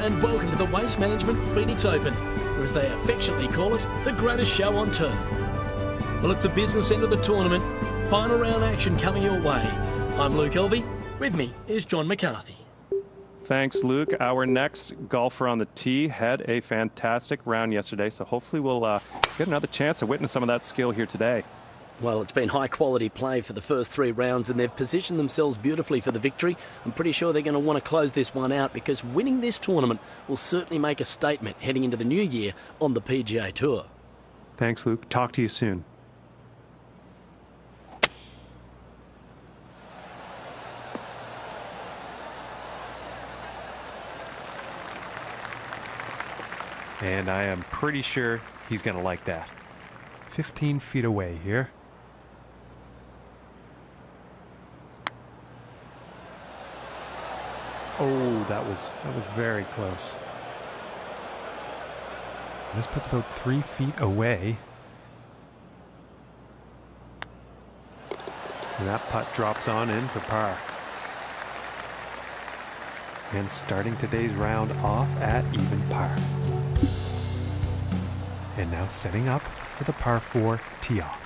and welcome to the Waste Management Phoenix Open, or as they affectionately call it, the greatest show on turf. Well, it's the business end of the tournament, final round action coming your way. I'm Luke Elvey, with me is John McCarthy. Thanks, Luke. Our next golfer on the tee had a fantastic round yesterday, so hopefully we'll get another chance to witness some of that skill here today. Well, it's been high-quality play for the first 3 rounds, and they've positioned themselves beautifully for the victory. I'm pretty sure they're going to want to close this one out because winning this tournament will certainly make a statement heading into the new year on the PGA Tour. Thanks, Luke. Talk to you soon. And I am pretty sure he's going to like that. 15 feet away here. Oh, that was very close. This puts about 3 feet away. And that putt drops on in for par. And starting today's round off at even par. And now setting up for the par 4 tee off.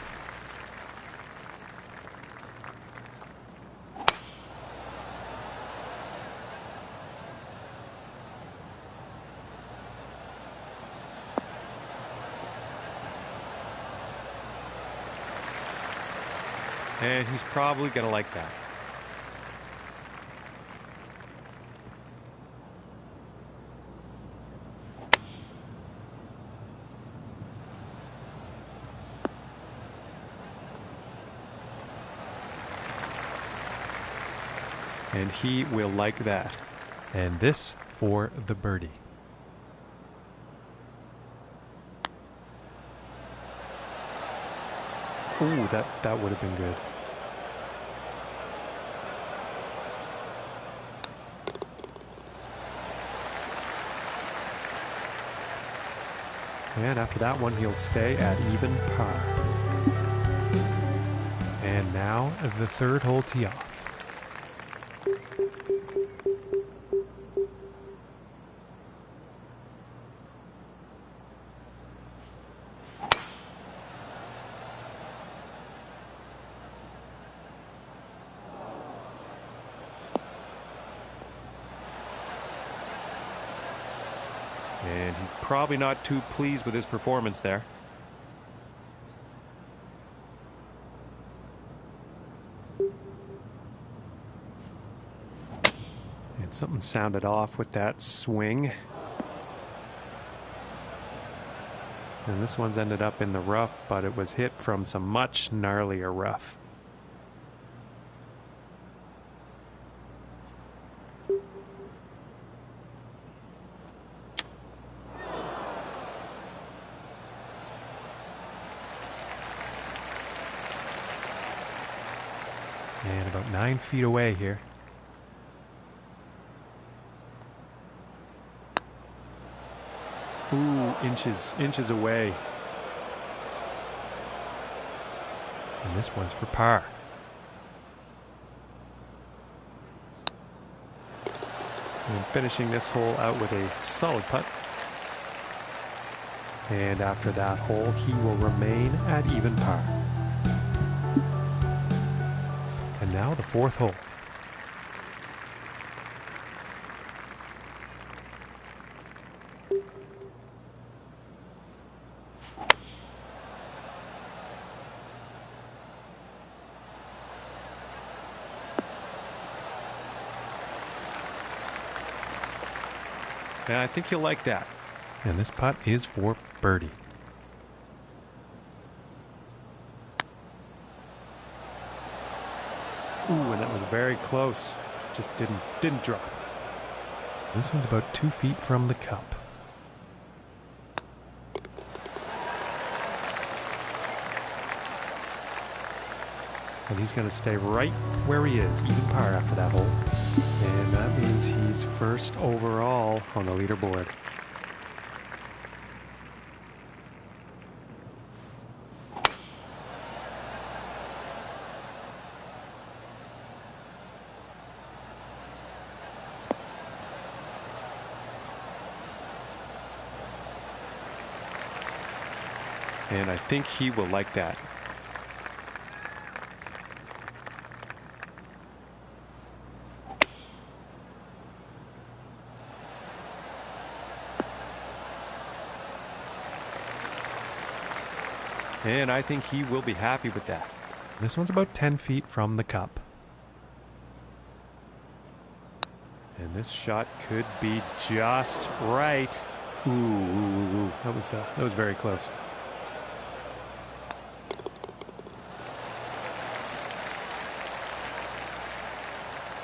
And he's probably going to like that. And he will like that. And this for the birdie. Ooh, that would have been good. And after that one, he'll stay at even par. And now the 3rd hole tee off. And he's probably not too pleased with his performance there. And something sounded off with that swing. And this one's ended up in the rough, but it was hit from some much gnarlier rough. And about 9 feet away here. Ooh, inches away. And this one's for par. And finishing this hole out with a solid putt. And after that hole, he will remain at even par. And now the 4th hole. Yeah, I think you'll like that. And this putt is for birdie. Ooh, and that was very close. Just didn't drop. This one's about 2 feet from the cup. And he's going to stay right where he is, even par after that hole. And that means he's first overall on the leaderboard. And I think he will like that. And I think he will be happy with that. This one's about 10 feet from the cup. And this shot could be just right. Ooh. That was very close.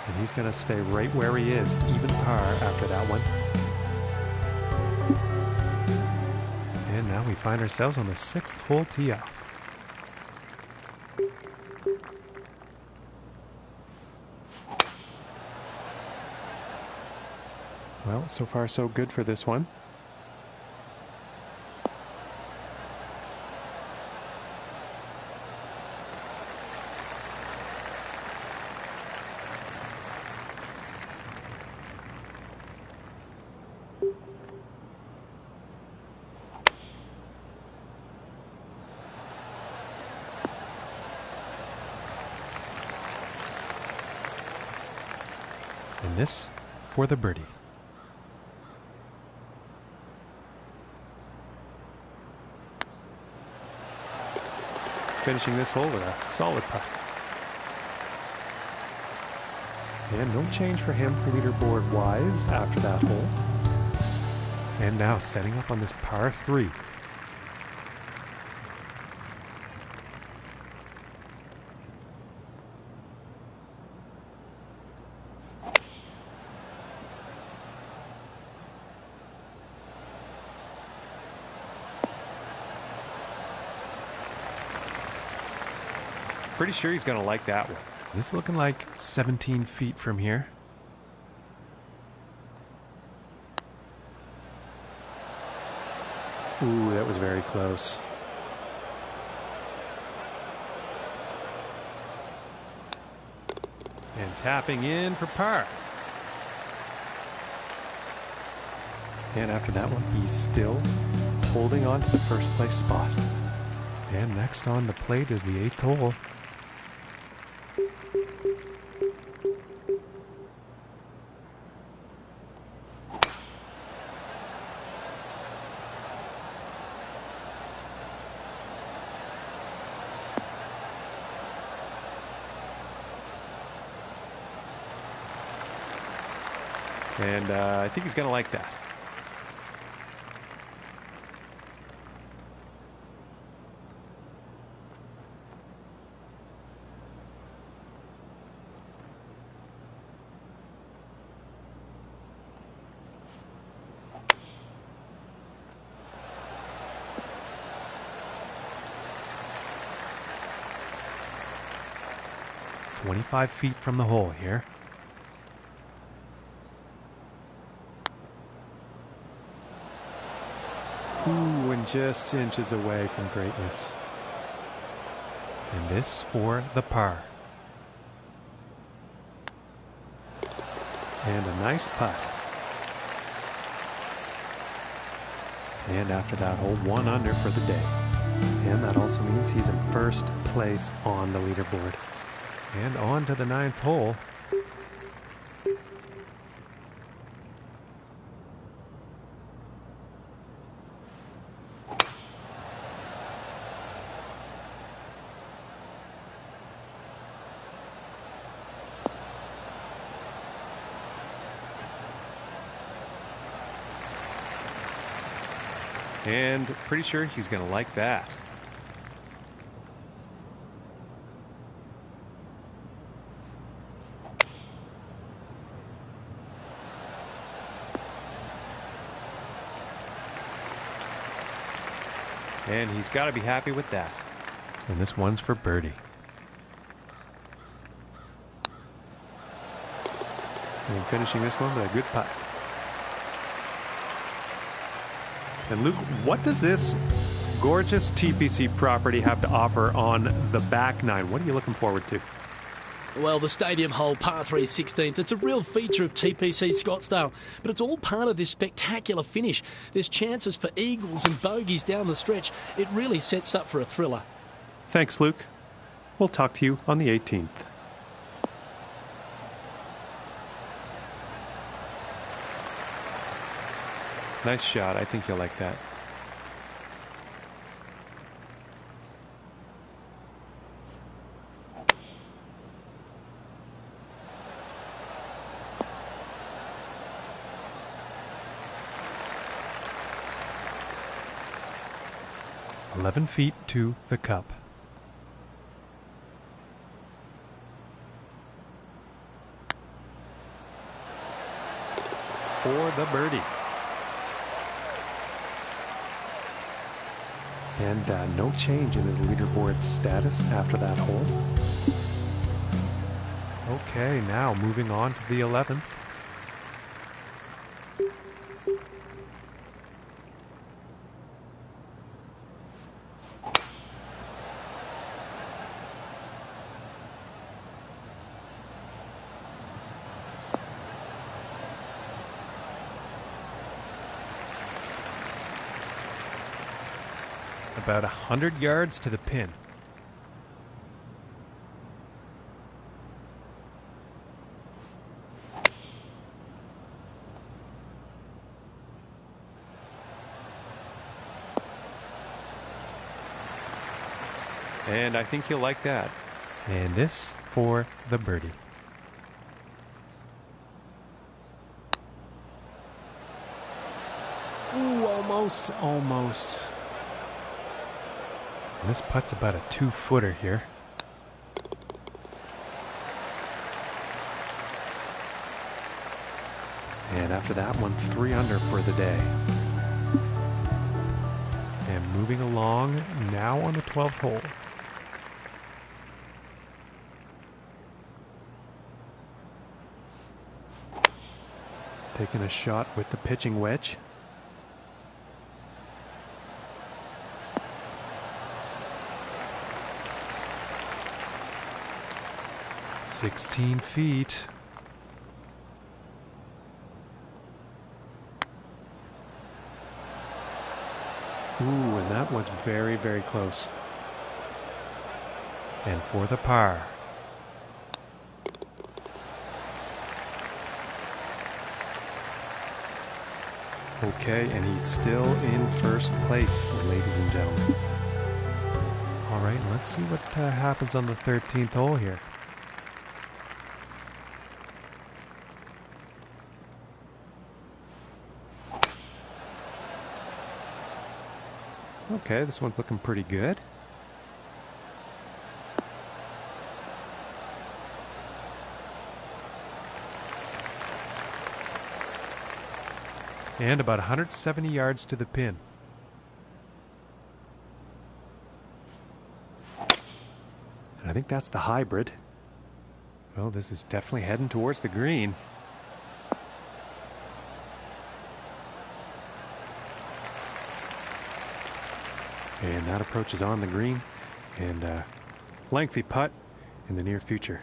And he's going to stay right where he is, even par after that one. And now we find ourselves on the 6th hole tee off. Well, so far so good for this one. And this for the birdie. Finishing this hole with a solid putt. And no change for him leaderboard wise after that hole. And now setting up on this par 3. Pretty sure he's going to like that one. This is looking like 17 feet from here. Ooh, that was very close. And tapping in for par. And after that one, he's still holding on to the first place spot. And next on the plate is the 8th hole. And I think he's going to like that. "25 feet from the hole here. Ooh, and just inches away from greatness. And this for the par. And a nice putt. And after that hole, 1 under for the day. And that also means he's in first place on the leaderboard. And on to the 9th hole. And pretty sure he's going to like that. And he's got to be happy with that. And this one's for birdie. And finishing this one with a good putt. And Luke, what does this gorgeous TPC property have to offer on the back 9? What are you looking forward to? Well, the stadium hole, par 3 16th, it's a real feature of TPC Scottsdale, but it's all part of this spectacular finish. There's chances for eagles and bogeys down the stretch. It really sets up for a thriller. Thanks, Luke. We'll talk to you on the 18th. Nice shot. I think you'll like that. "11 feet to the cup." For the birdie. And no change in his leaderboard status after that hole. Okay, now moving on to the 11th. About 100 yards to the pin. And I think you'll like that. And this for the birdie. Ooh, almost. This putt's about a 2-footer here. And after that one, 3 under for the day. And moving along, now on the 12th hole. Taking a shot with the pitching wedge. "16 feet. Ooh, and that was very, very close. And for the par. Okay, and he's still in first place, ladies and gentlemen. All right, let's see what happens on the 13th hole here. Okay, this one's looking pretty good. And about 170 yards to the pin. And I think that's the hybrid. Well, this is definitely heading towards the green. And that approach is on the green, and lengthy putt in the near future.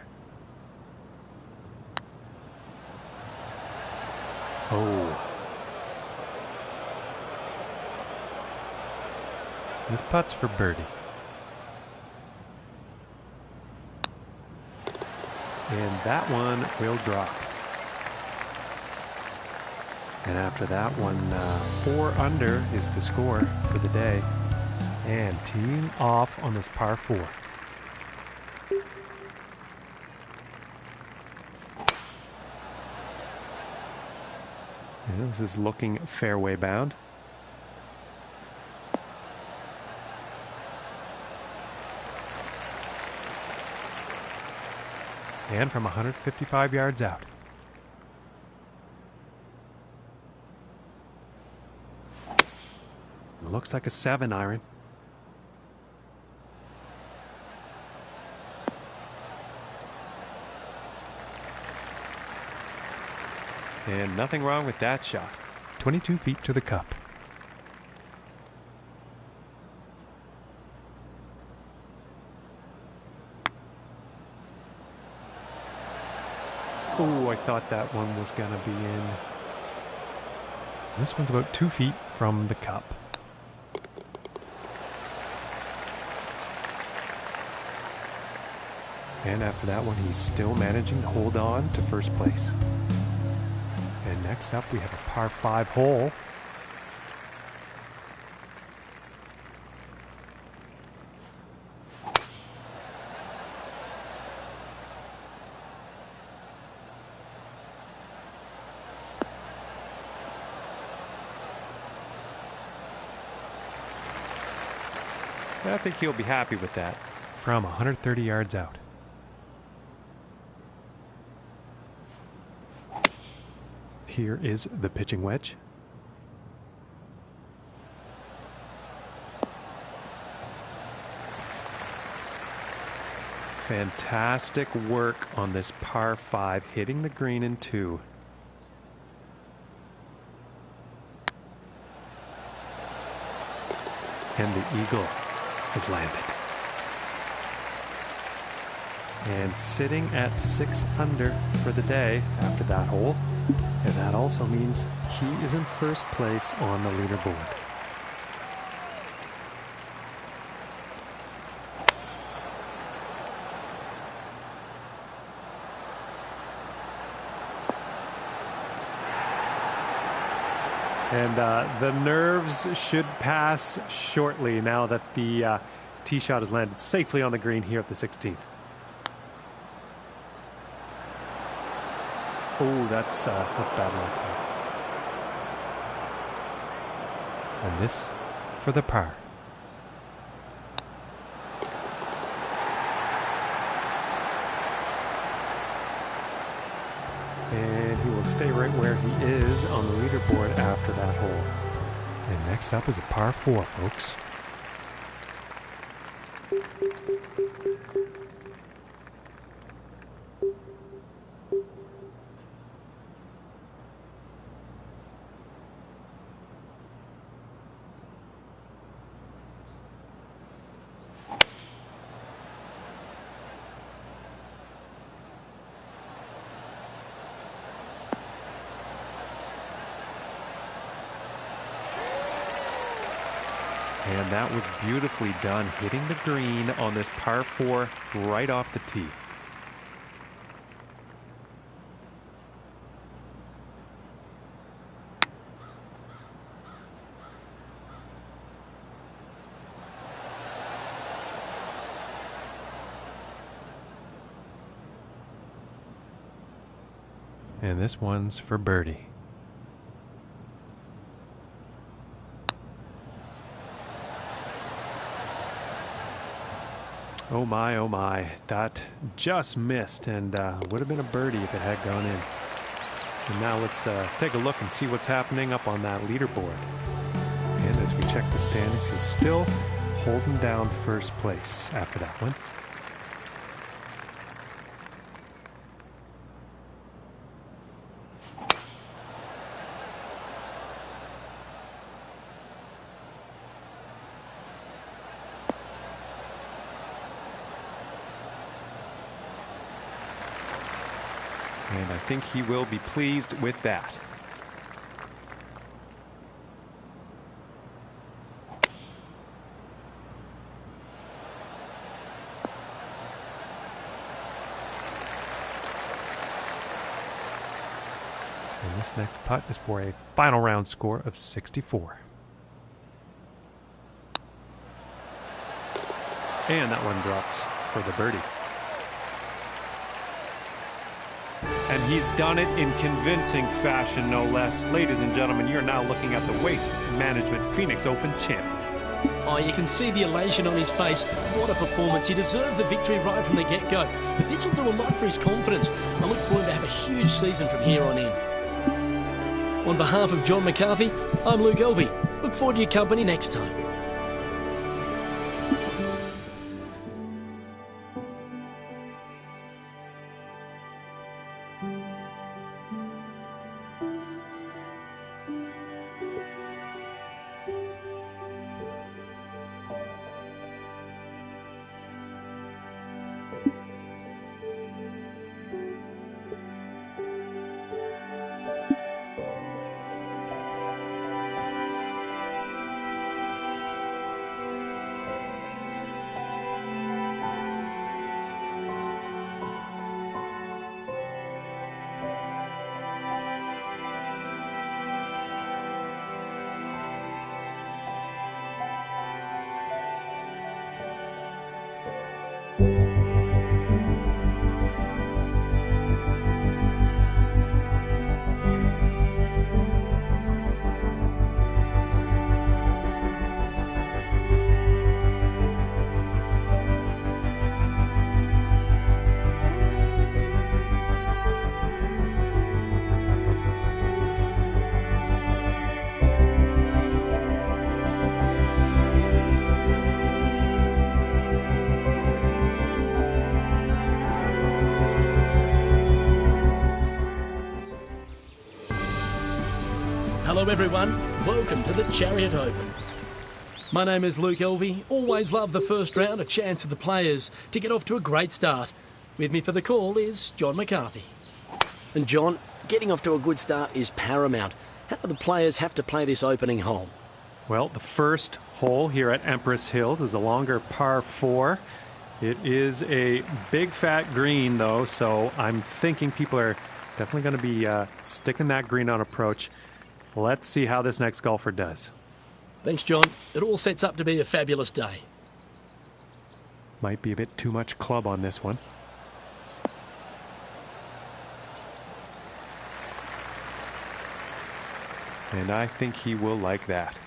Oh. This putt's for birdie. And that one will drop. And after that one, 4 under is the score for the day. And teeing off on this par 4. Yeah, this is looking fairway bound. And from 155 yards out. Looks like a 7 iron. And nothing wrong with that shot. 22 feet to the cup. Oh, I thought that one was going to be in. This one's about 2 feet from the cup. And after that one, he's still managing to hold on to first place. And next up, we have a par 5 hole. I think he'll be happy with that. From 130 yards out. Here is the pitching wedge. Fantastic work on this par 5, hitting the green in 2. And the eagle has landed. And sitting at 6 under for the day after that hole. And that also means he is in first place on the leaderboard. And the nerves should pass shortly now that the tee shot has landed safely on the green here at the 16th. Oh, that's bad luck there. And this for the par. And he will stay right where he is on the leaderboard after that hole. And next up is a par 4, folks. And that was beautifully done, hitting the green on this par 4 right off the tee. And this one's for birdie. Oh my, that just missed and would have been a birdie if it had gone in. And now let's take a look and see what's happening up on that leaderboard. And as we check the standings, he's still holding down first place after that one. And I think he will be pleased with that. And this next putt is for a final round score of 64. And that one drops for the birdie. And he's done it in convincing fashion, no less. Ladies and gentlemen, you're now looking at the Waste Management Phoenix Open champion. Oh, you can see the elation on his face. What a performance. He deserved the victory right from the get-go. But this will do a lot for his confidence. I look for him to have a huge season from here on in. On behalf of John McCarthy, I'm Luke Elvey. Look forward to your company next time. Hello everyone, welcome to the Chariot Open. My name is Luke Elvey. Always love the first round, a chance for the players to get off to a great start. With me for the call is John McCarthy. And John, getting off to a good start is paramount. How do the players have to play this opening hole? Well, the first hole here at Empress Hills is a longer par 4. It is a big fat green though, so I'm thinking people are definitely going to be sticking that green on approach. Let's see how this next golfer does. Thanks, John. It all sets up to be a fabulous day. Might be a bit too much club on this one. And I think he will like that.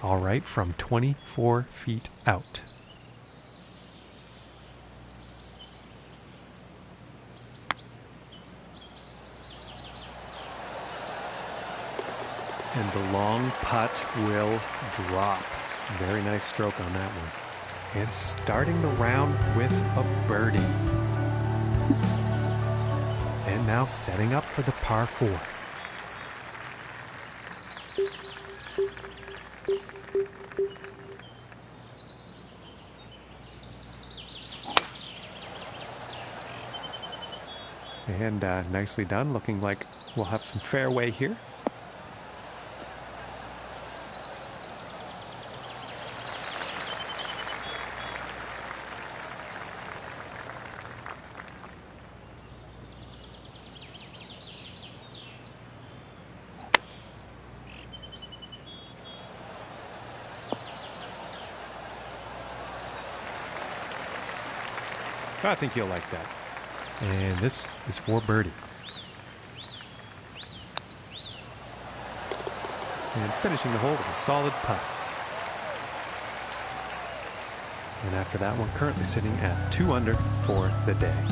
All right, from 24 feet out. And the long putt will drop. Very nice stroke on that one. And starting the round with a birdie. And now setting up for the par 4. And nicely done. Looking like we'll have some fairway here. I think you'll like that. And this is for birdie. And finishing the hole with a solid putt. And after that one, currently sitting at 2 under for the day.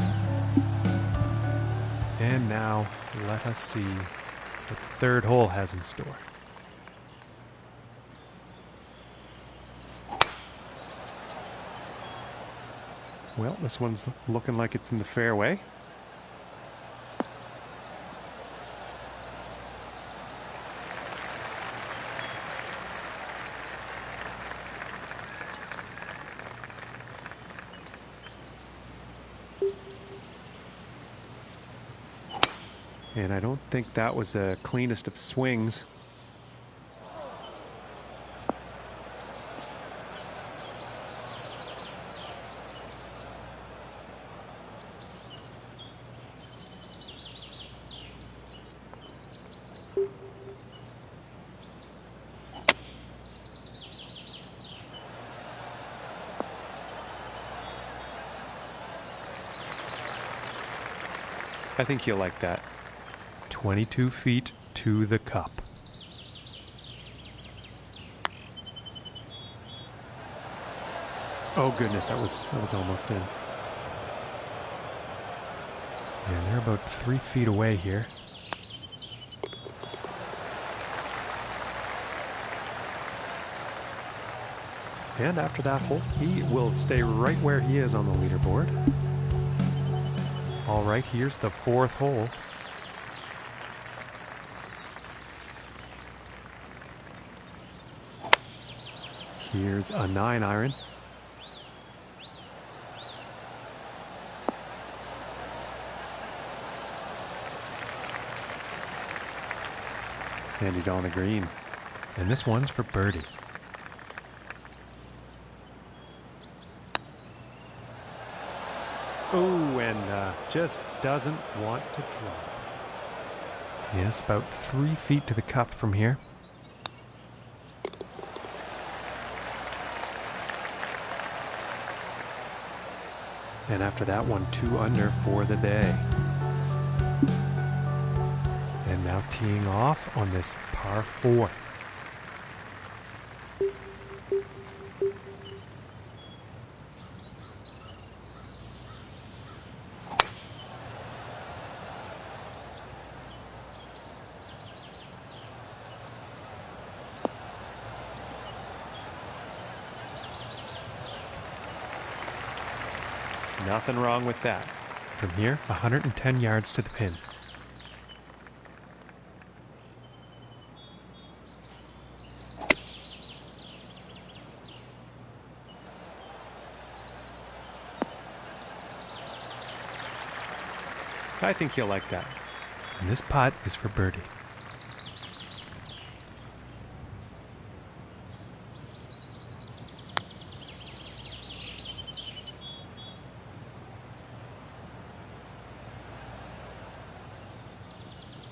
And now let us see what the third hole has in store. Well, this one's looking like it's in the fairway. And I don't think that was the cleanest of swings. I think you'll like that. 22 feet to the cup. Oh goodness, that was almost in. And they're about 3 feet away here. And after that hole, he will stay right where he is on the leaderboard. All right, here's the 4th hole. Here's a 9-iron. And he's on the green. And this one's for birdie. Oh, and just doesn't want to drop. Yes, about 3 feet to the cup from here. And after that one, 2 under for the day. And now teeing off on this par 4. Nothing wrong with that. From here, 110 yards to the pin. I think he'll like that. And this putt is for birdie.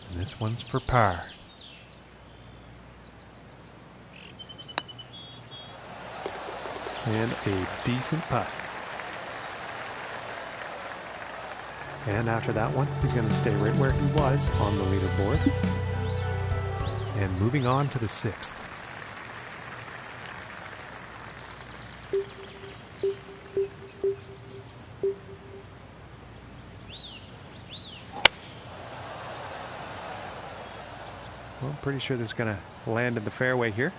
And this one's for par. And a decent putt. And after that one, he's going to stay right where he was on the leaderboard. And moving on to the 6th. Well, I'm pretty sure this is going to land in the fairway here.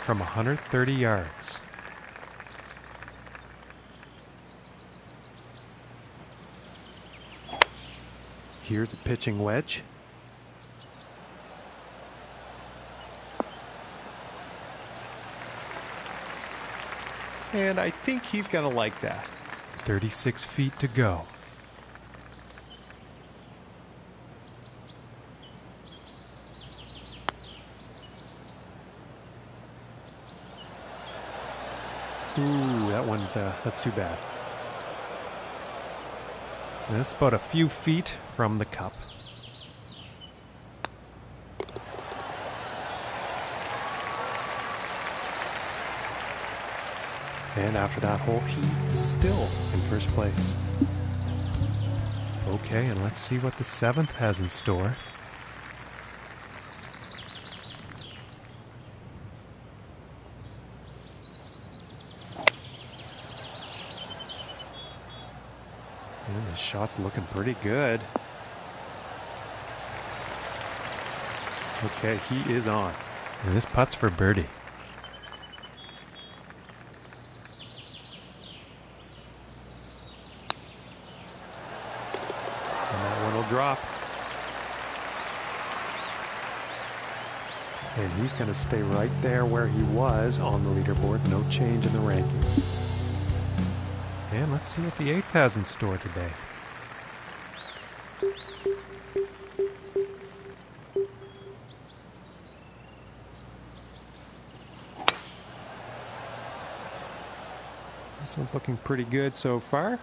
From 130 yards. Here's a pitching wedge. And I think he's going to like that. 36 feet to go. Ooh, that one's, that's too bad. That's about a few feet from the cup. And after that hole, he's still in first place. Okay, and let's see what the 7th has in store. And the shot's looking pretty good. Okay, he is on. And this putt's for birdie. And that one will drop. And he's going to stay right there where he was on the leaderboard. No change in the ranking. And let's see what the 8th has in store today. This one's looking pretty good so far.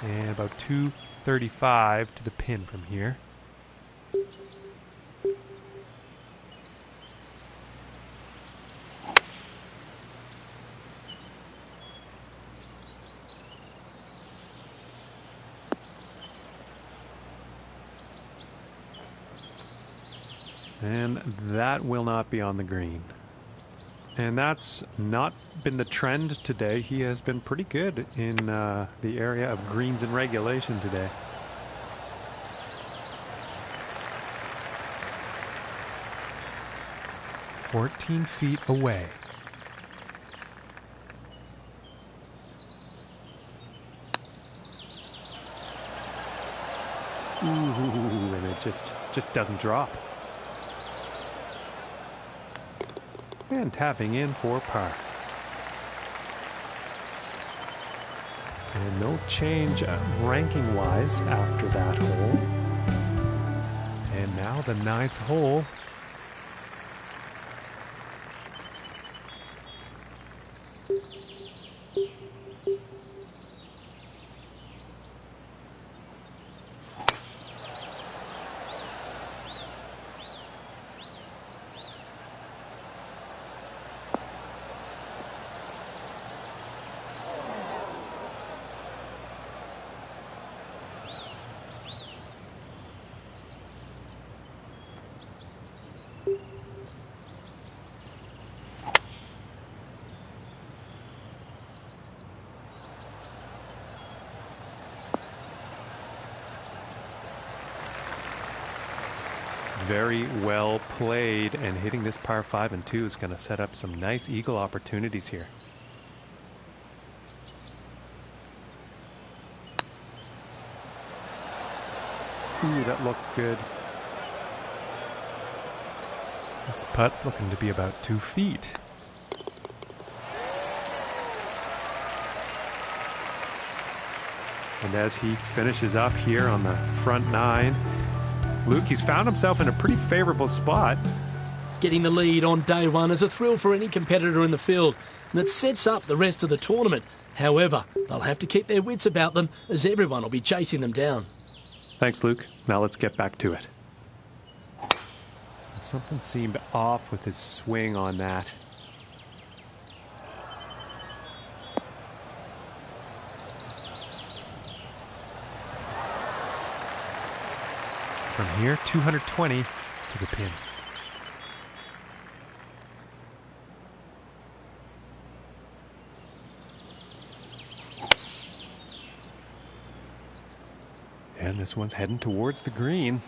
And about 235 to the pin from here. And that will not be on the green. And that's not been the trend today. He has been pretty good in the area of greens and regulation today. "14 feet away." Ooh, and it just doesn't drop. And tapping in for par. And no change ranking-wise after that hole. And now the 9th hole. Very well played, and hitting this par 5 and 2 is going to set up some nice eagle opportunities here. Ooh, that looked good. This putt's looking to be about 2 feet. And as he finishes up here on the front 9, Luke, he's found himself in a pretty favorable spot. Getting the lead on day one is a thrill for any competitor in the field, and it sets up the rest of the tournament. However, they'll have to keep their wits about them, as everyone will be chasing them down. Thanks, Luke. Now let's get back to it. Something seemed off with his swing on that. From here, 220 to the pin. And this one's heading towards the green.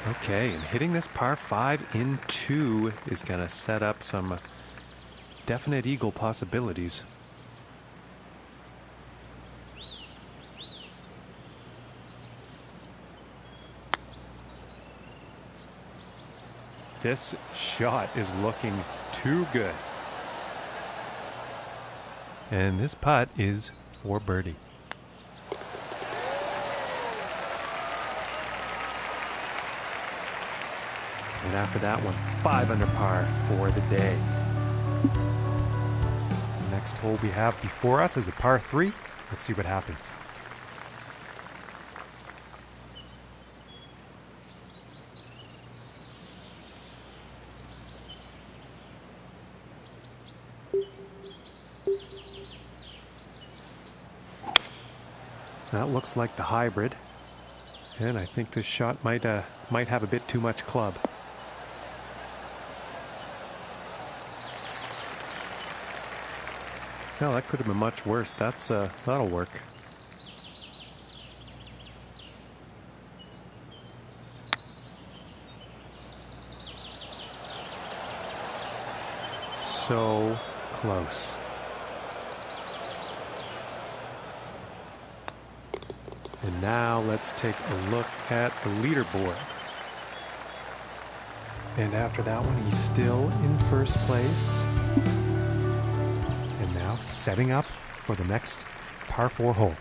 Okay, and hitting this par 5 in 2 is going to set up some definite eagle possibilities. This shot is looking too good. And this putt is for birdie. And after that one, 5 under par for the day. The next hole we have before us is a par 3. Let's see what happens. That looks like the hybrid. And I think this shot might have a bit too much club. No, that could have been much worse. That'll work. So close. And now let's take a look at the leaderboard. And after that one, he's still in first place. And now setting up for the next par 4 hole.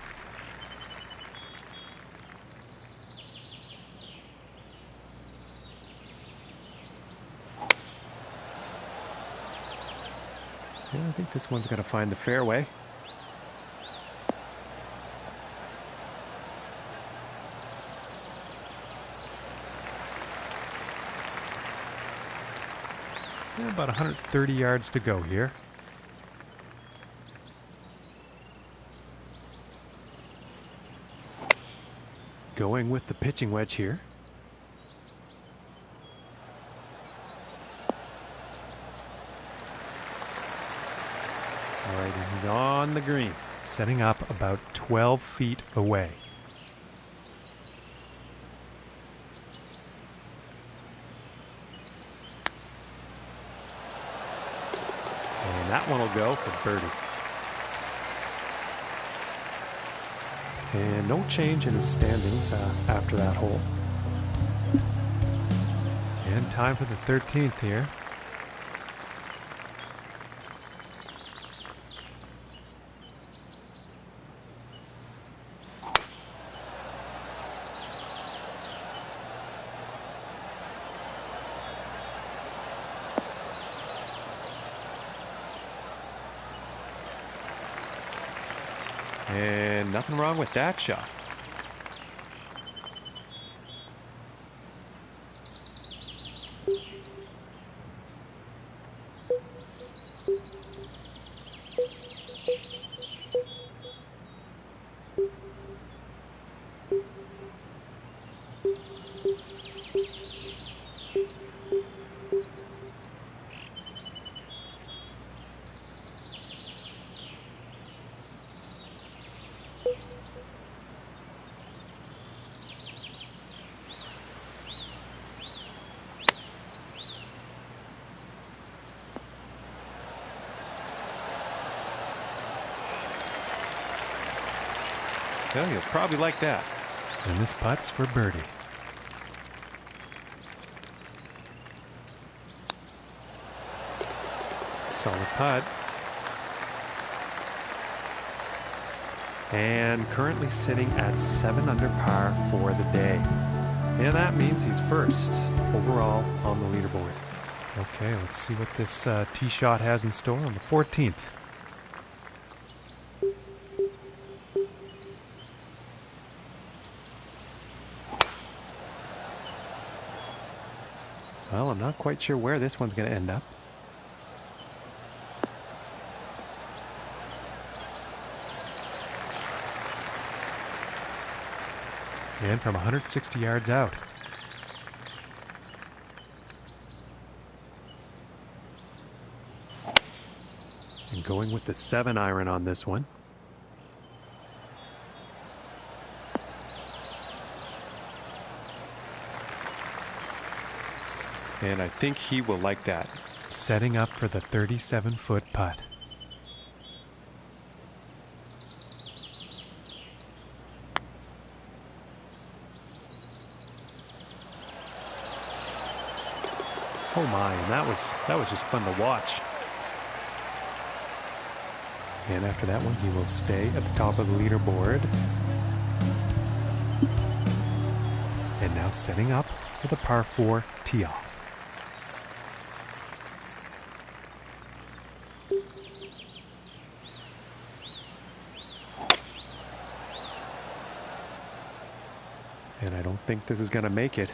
Yeah, I think this one's going to find the fairway. About 130 yards to go here. Going with the pitching wedge here. All right, and he's on the green, setting up about 12 feet away. That one will go for birdie. And no change in his standings after that hole. And time for the 13th here. And nothing wrong with that shot. Well, you'll probably like that. And this putt's for birdie. Solid putt. And currently sitting at 7 under par for the day. And that means he's first overall on the leaderboard. Okay, let's see what this tee shot has in store on the 14th. Well, I'm not quite sure where this one's going to end up. And from 160 yards out. And going with the 7-iron on this one. And I think he will like that. Setting up for the 37-foot putt. Oh my, and that was just fun to watch. And after that one, he will stay at the top of the leaderboard. And now setting up for the par 4 tee off. And I don't think this is going to make it.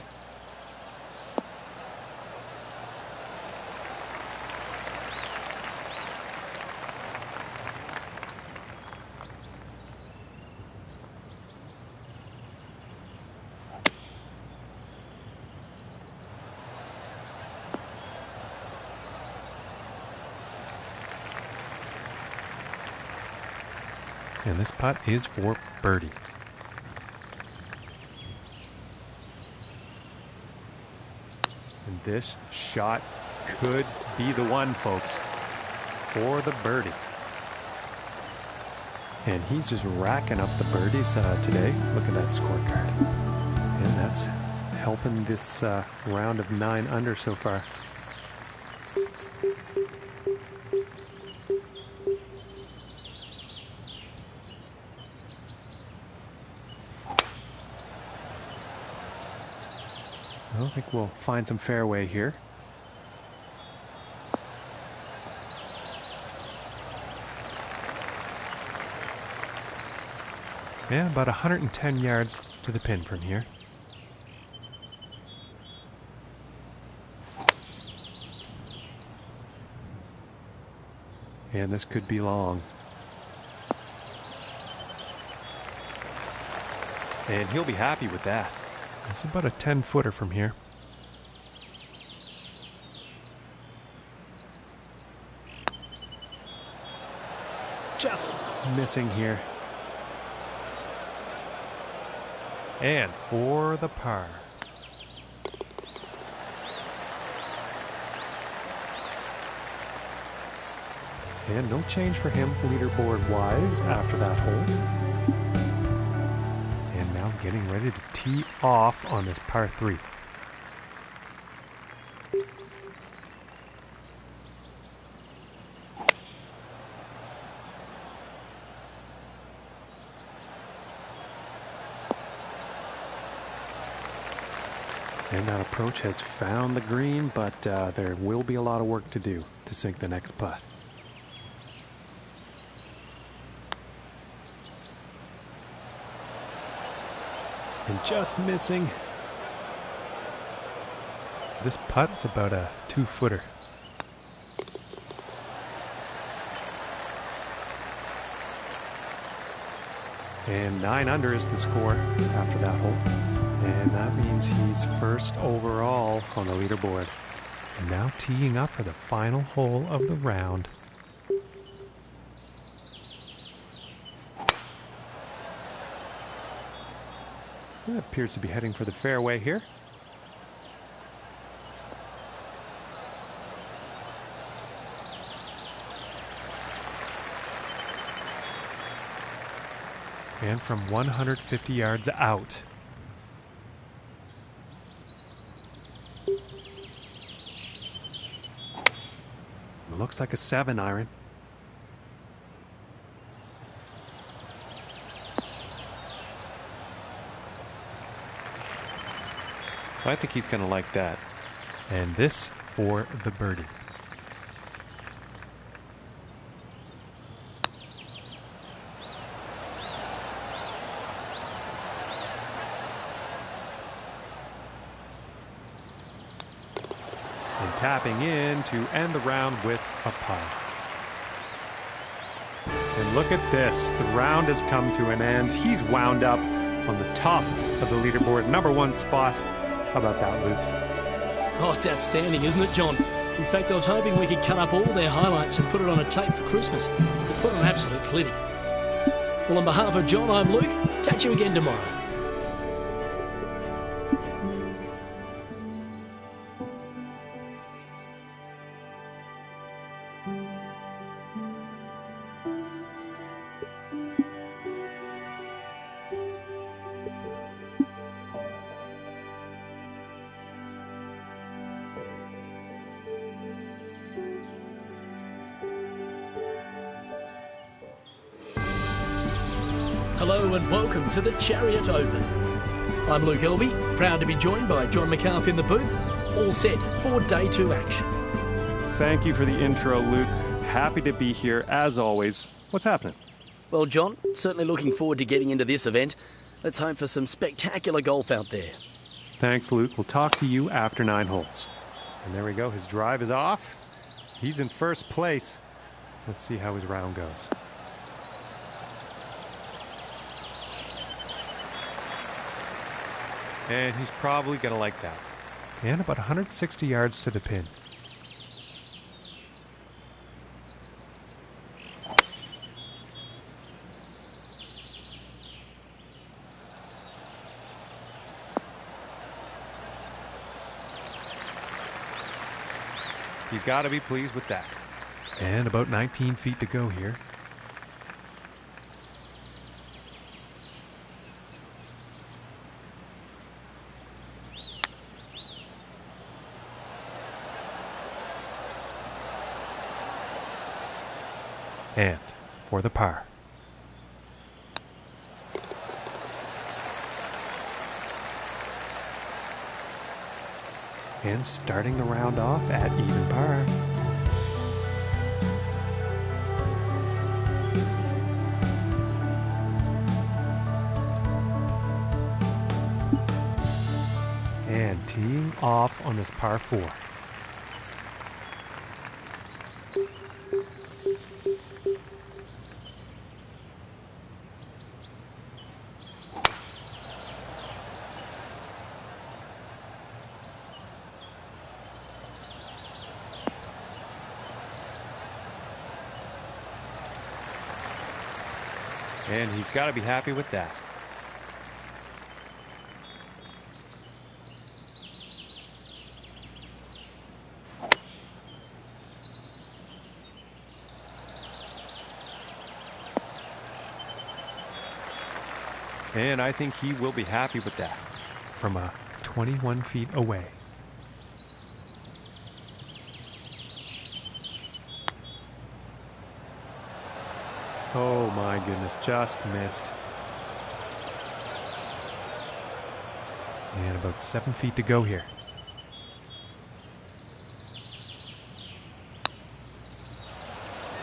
And this putt is for birdie. And this shot could be the one, folks, for the birdie. And he's just racking up the birdies today. Look at that scorecard. And that's helping this round of 9 under so far. I think we'll find some fairway here. And about 110 yards to the pin from here. And this could be long. And he'll be happy with that. It's about a 10-footer from here. Just missing here. And for the par. And no change for him leaderboard-wise after that hole. And now getting ready to tee off on this par 3. And that approach has found the green, but there will be a lot of work to do to sink the next putt. And just missing. This putt's about a 2-footer. And 9 under is the score after that hole. And that means he's first overall on the leaderboard. And now teeing up for the final hole of the round. It appears to be heading for the fairway here. And from 150 yards out. Looks like a 7-iron. I think he's going to like that. And this for the birdie. And tapping in to end the round with a par. And look at this. The round has come to an end. He's wound up on the top of the leaderboard, #1 spot. How about that, Luke? Oh, it's outstanding, isn't it, John? In fact, I was hoping we could cut up all their highlights and put it on a tape for Christmas. Put an absolute clinic. Well, on behalf of John, I'm Luke. Catch you again tomorrow. Hello and welcome to the Chariot Open. I'm Luke Elvey, proud to be joined by John McCarthy in the booth, all set for Day 2 action. Thank you for the intro, Luke. Happy to be here, as always. What's happening? Well, John, certainly looking forward to getting into this event. Let's hope for some spectacular golf out there. Thanks, Luke. We'll talk to you after 9 holes. And there we go. His drive is off. He's in first place. Let's see how his round goes. And he's probably going to like that. And about 160 yards to the pin. He's got to be pleased with that. And about 19 feet to go here. And for the par. And starting the round off at even par. And teeing off on this par 4. And he's got to be happy with that. And I think he will be happy with that. From 21 feet away. Oh my goodness, just missed. And about 7 feet to go here.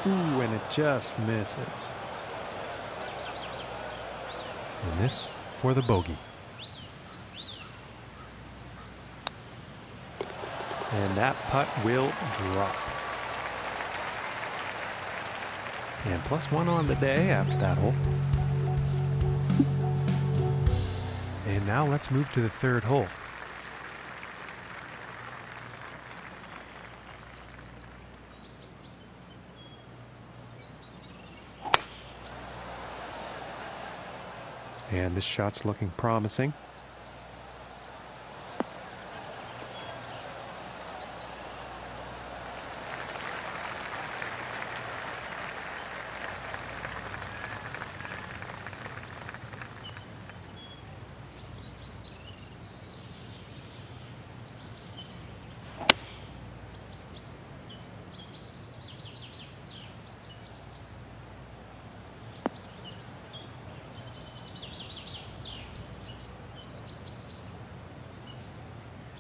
Ooh, and it just misses. And this for the bogey. And that putt will drop. And +1 on the day after that hole. And now let's move to the 3rd hole. And this shot's looking promising.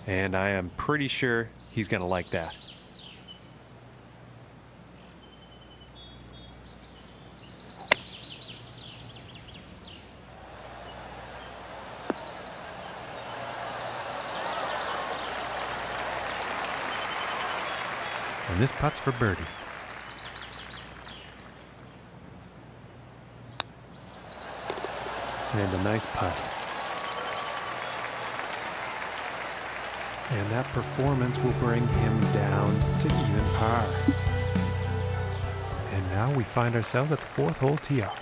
And I am pretty sure he's going to like that. And this putt's for birdie. And a nice putt. And that performance will bring him down to even par. And now we find ourselves at the 4th hole tee off.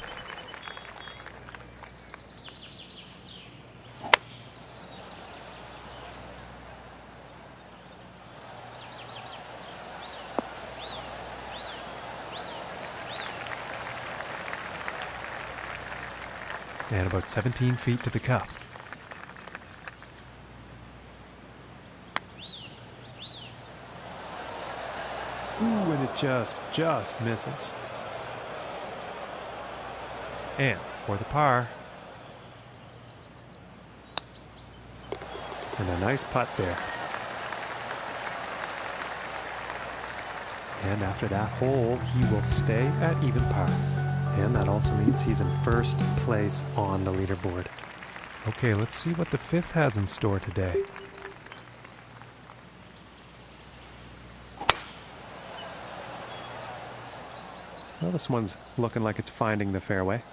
And about 17 feet to the cup. Ooh, and it just misses. And for the par. And a nice putt there. And after that hole, he will stay at even par. And that also means he's in first place on the leaderboard. Okay, let's see what the 5th has in store today. Well, this one's looking like it's finding the fairway.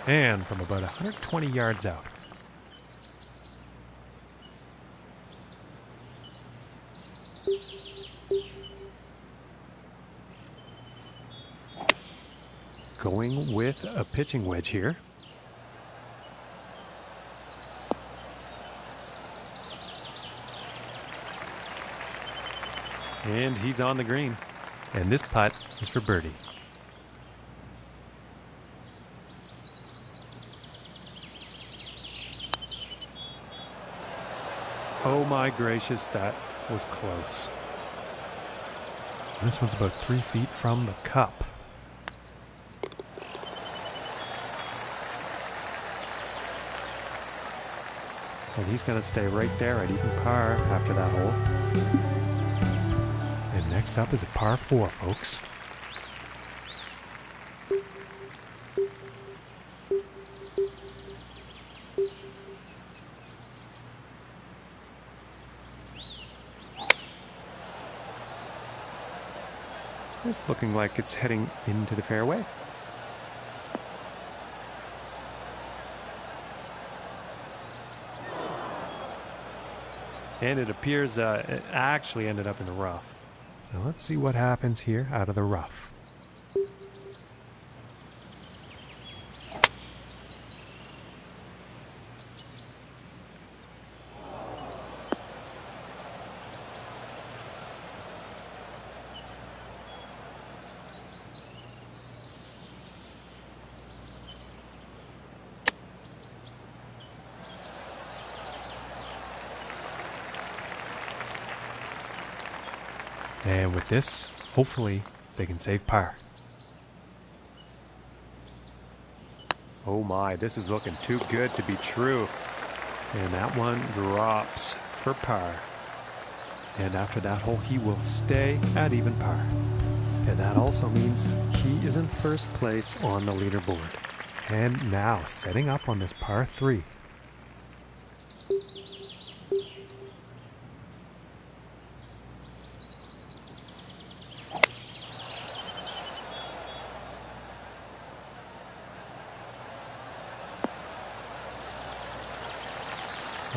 And from about 120 yards out. Going with a pitching wedge here. And he's on the green. And this putt is for birdie. Oh my gracious, that was close. This one's about 3 feet from the cup. And he's going to stay right there at even par after that hole. And next up is a par 4, folks. It's looking like it's heading into the fairway. And it appears it actually ended up in the rough. Now let's see what happens here out of the rough. And with this, hopefully, they can save par. Oh my, this is looking too good to be true. And that one drops for par. And after that hole, he will stay at even par. And that also means he is in first place on the leaderboard. And now, setting up on this par 3.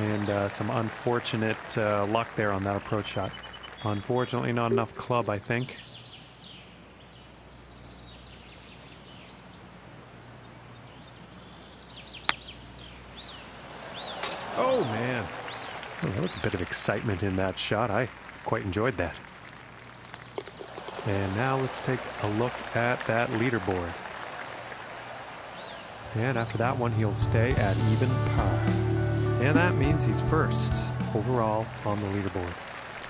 And some unfortunate luck there on that approach shot. Unfortunately, not enough club, I think. Oh, man. Oh, there was a bit of excitement in that shot. I quite enjoyed that. And now let's take a look at that leaderboard. And after that one, he'll stay at even par. And that means he's first overall on the leaderboard.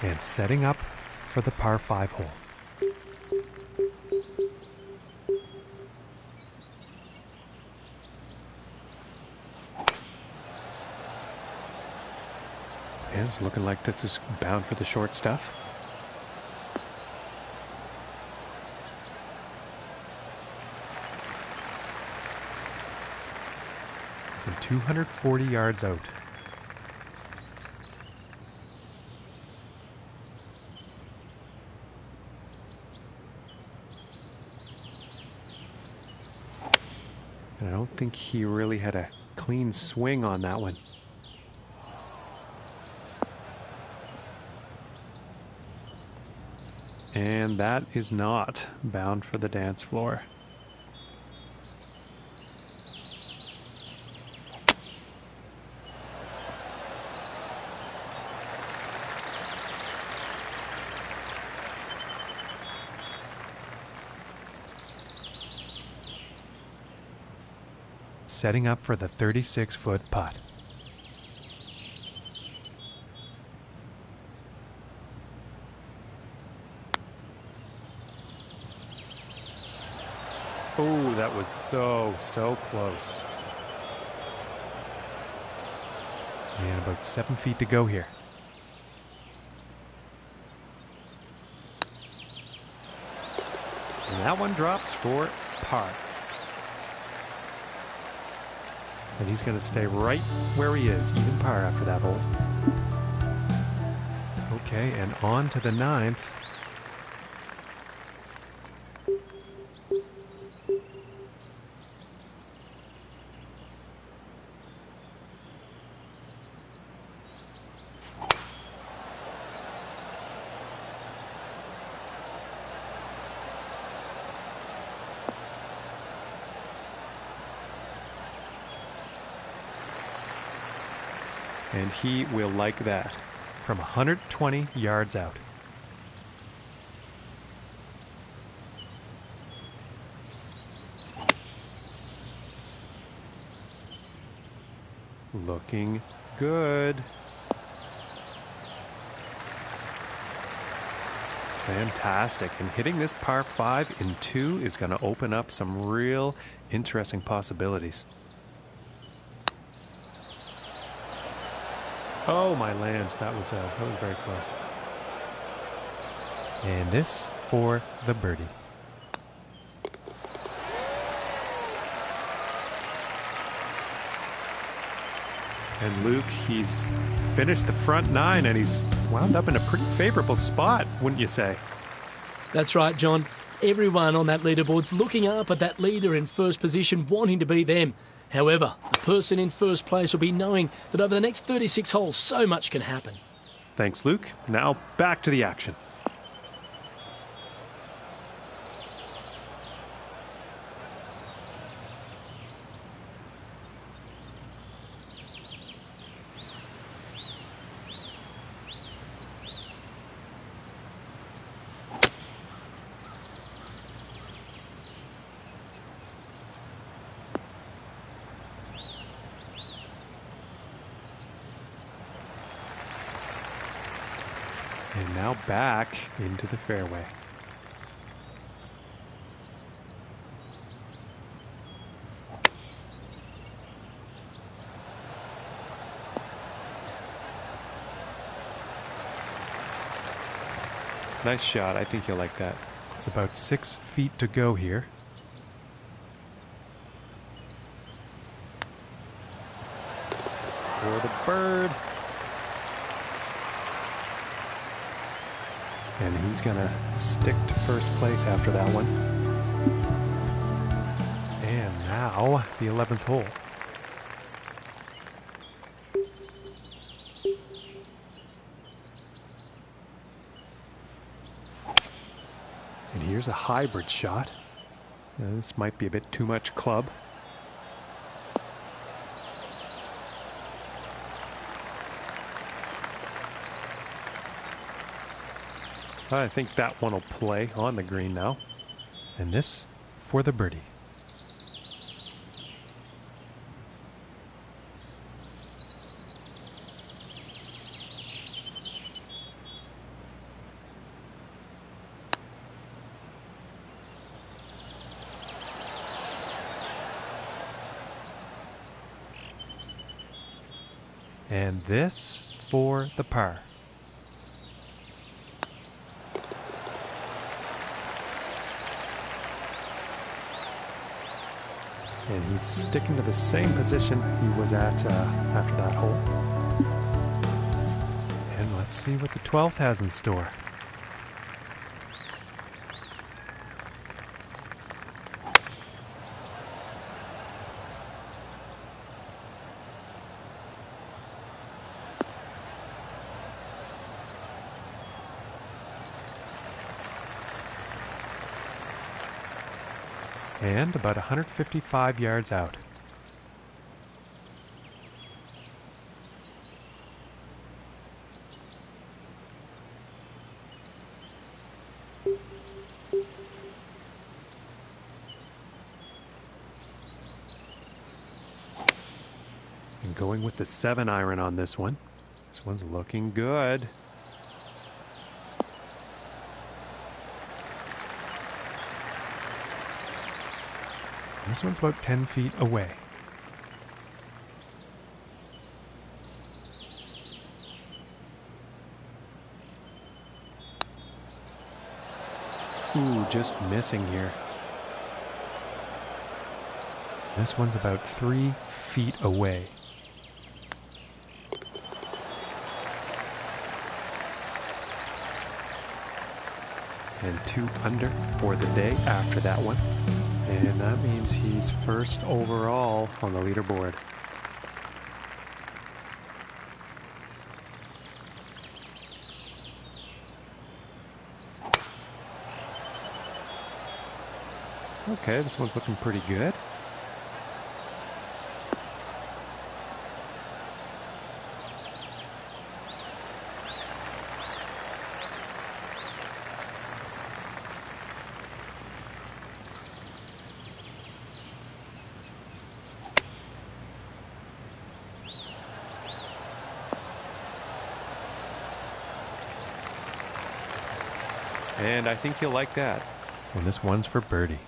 And setting up for the par 5 hole. And it's looking like this is bound for the short stuff. From 240 yards out. And I don't think he really had a clean swing on that one. And that is not bound for the dance floor. Setting up for the 36-foot putt. Oh, that was so close. And about 7 feet to go here. And that one drops for par. And he's going to stay right where he is, even par after that hole. Okay, and on to the 9th. And he will like that from 120 yards out. Looking good. Fantastic. And hitting this par 5 in 2 is going to open up some real interesting possibilities. Oh, my land. That was very close. And this for the birdie. And Luke, he's finished the front 9 and he's wound up in a pretty favorable spot, wouldn't you say? That's right, John. Everyone on that leaderboard's looking up at that leader in first position, wanting to be them. However, the person in first place will be knowing that over the next 36 holes, so much can happen. Thanks, Luke. Now back to the action. And now back into the fairway. Nice shot. I think you'll like that. It's about 6 feet to go here. For the bird. And he's going to stick to first place after that one. And now the 11th hole. And here's a hybrid shot. Now, this might be a bit too much club. I think that one will play on the green now. And this for the birdie. And this for the par. And he's sticking to the same position he was at after that hole. And let's see what the 12th has in store. And about 155 yards out. And going with the 7-iron on this one. This one's looking good. This one's about 10 feet away. Ooh, just missing here. This one's about 3 feet away. And 2 under for the day after that one. And that means he's first overall on the leaderboard. Okay, this one's looking pretty good. And I think he'll like that. And this one's for birdie.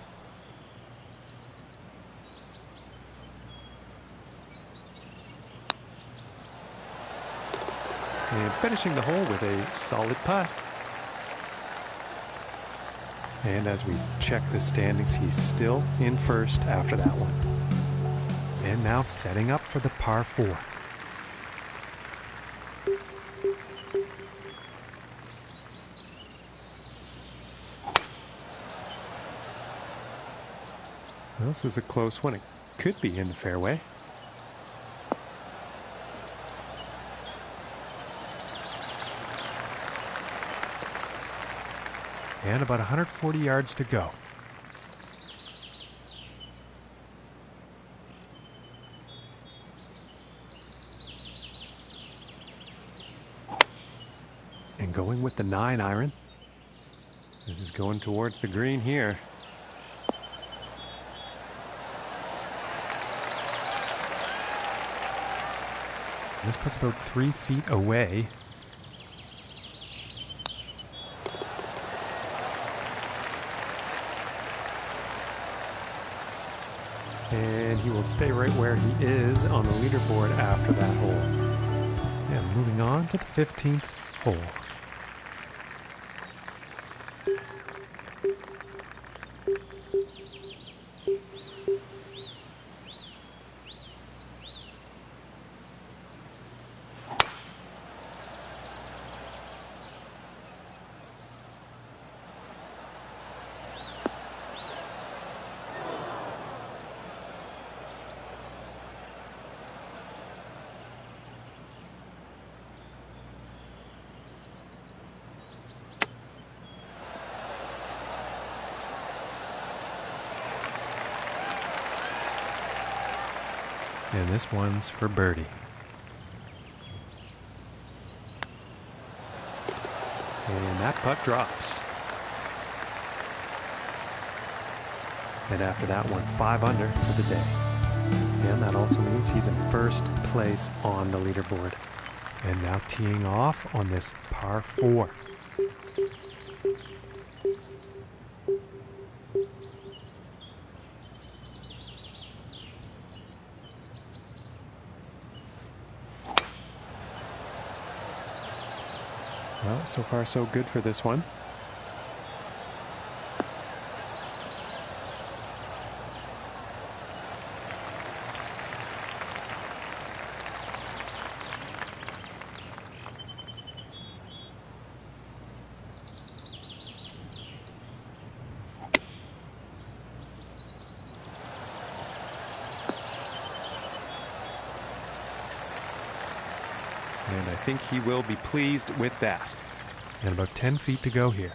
And finishing the hole with a solid putt. And as we check the standings, he's still in first after that one. And now setting up for the par 4. Well, this is a close one. It could be in the fairway. And about 140 yards to go. And going with the 9-iron. This is going towards the green here. This puts about 3 feet away. And he will stay right where he is on the leaderboard after that hole. And moving on to the 15th hole. And this one's for birdie. And that putt drops. And after that one, 5 under for the day. And that also means he's in first place on the leaderboard. And now teeing off on this par 4. Well, so far so good for this one. And I think he will be pleased with that. And about 10 feet to go here.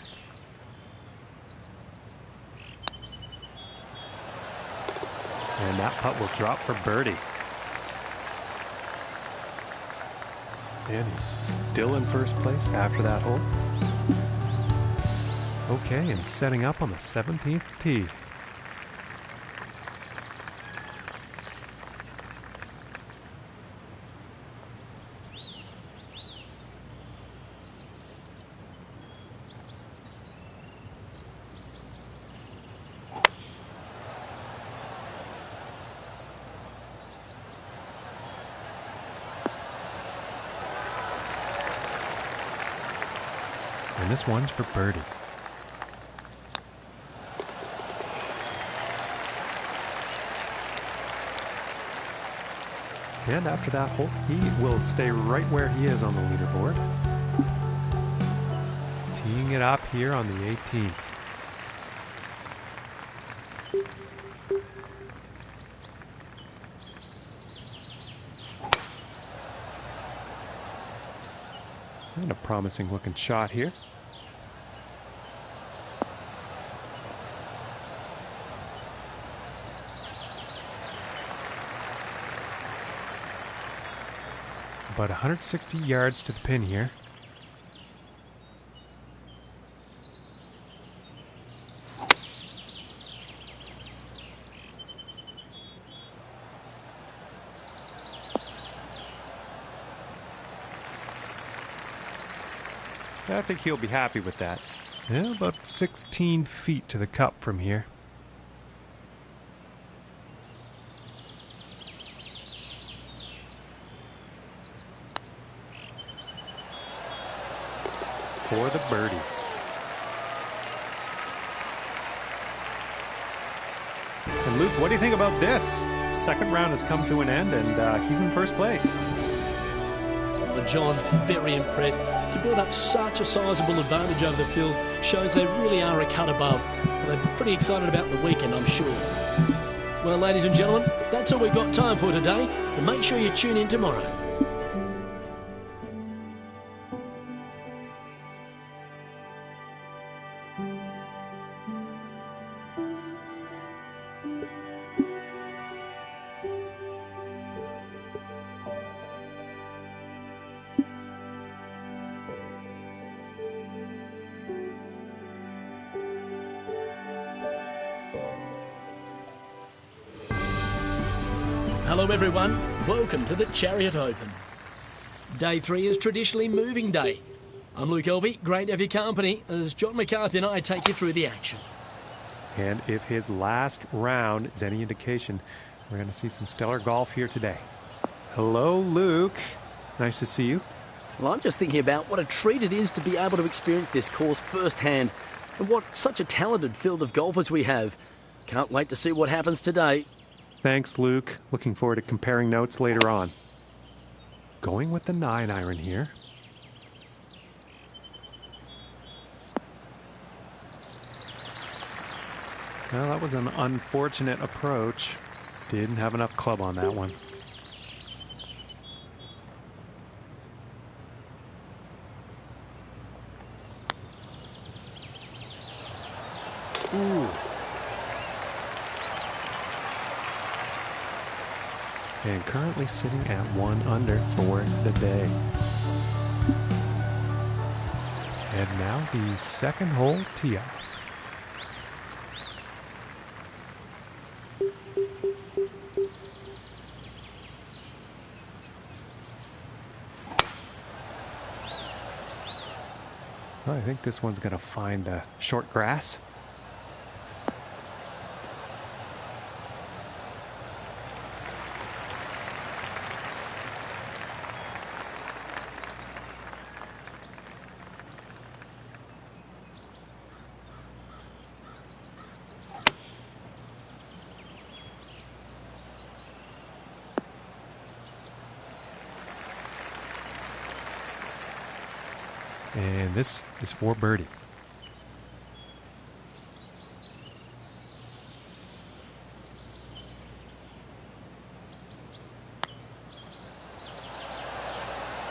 And that putt will drop for birdie. And he's still in first place after that hole. Okay, and setting up on the 17th tee. And this one's for birdie. And after that hole, he will stay right where he is on the leaderboard. Teeing it up here on the 18th. And a promising looking shot here. About 160 yards to the pin here. I think he'll be happy with that. Yeah, about 16 feet to the cup from here. For the birdie. And Luke, what do you think about this? Second round has come to an end, and he's in first place. Oh, John, very impressed. To build up such a sizable advantage over the field shows they really are a cut above. They're pretty excited about the weekend, I'm sure. Well, ladies and gentlemen, that's all we've got time for today. And make sure you tune in tomorrow. Hello everyone, welcome to the Chariot Open. Day 3 is traditionally moving day. I'm Luke Elvey, great to have your company as John McCarthy and I take you through the action. And if his last round is any indication, we're going to see some stellar golf here today. Hello, Luke. Nice to see you. Well, I'm just thinking about what a treat it is to be able to experience this course firsthand and what such a talented field of golfers we have. Can't wait to see what happens today. Thanks, Luke. Looking forward to comparing notes later on. Going with the 9-iron here. Well, that was an unfortunate approach. Didn't have enough club on that one. Ooh. And currently sitting at 1 under for the day. And now the second hole tee off. Well, I think this one's going to find the short grass. And this is for birdie.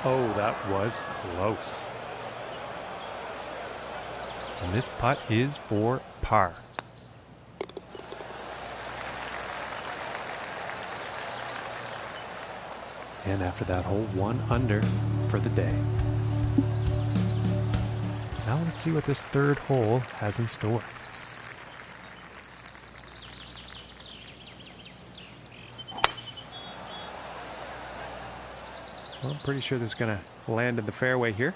Oh, that was close. And this putt is for par. And after that hole, 1 under for the day. Now let's see what this third hole has in store. Well, I'm pretty sure this is going to land in the fairway here.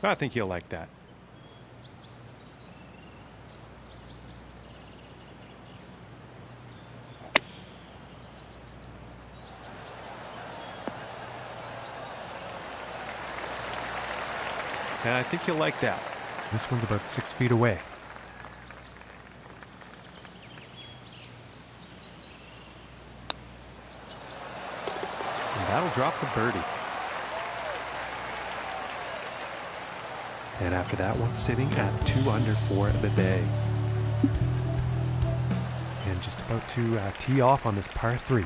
I think you'll like that. Yeah, I think you'll like that. This one's about 6 feet away. And that'll drop the birdie. And after that one, sitting at 2 under for the day. And just about to tee off on this par 3.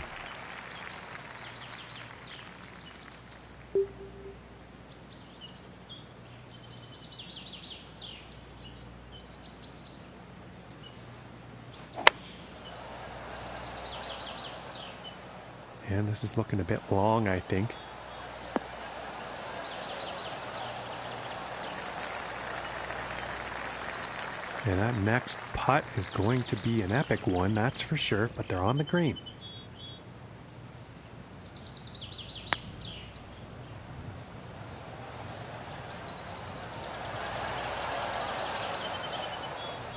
And this is looking a bit long, I think. And that next putt is going to be an epic one, that's for sure, but they're on the green.